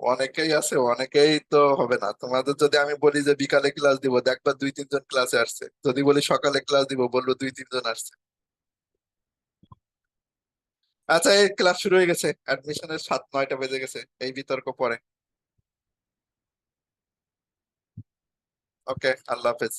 Speaker 1: অনেকেই আছে, অনেকেই তো হবে না। তোমাদের যদি আমি বলি যে বিকালে ক্লাস দিব, দেখবা দুই তিনজন ক্লাসে আসছে। যদি বলি সকালে ক্লাস দিব, বলবো দুই তিনজন আসছে। আচ্ছা, এই ক্লাস শুরু হয়ে গেছে, অ্যাডমিশনের 7-9টা বেজে গেছে, এই বিতর্ক পরে। ওকে, আল্লাহ হাফেজ।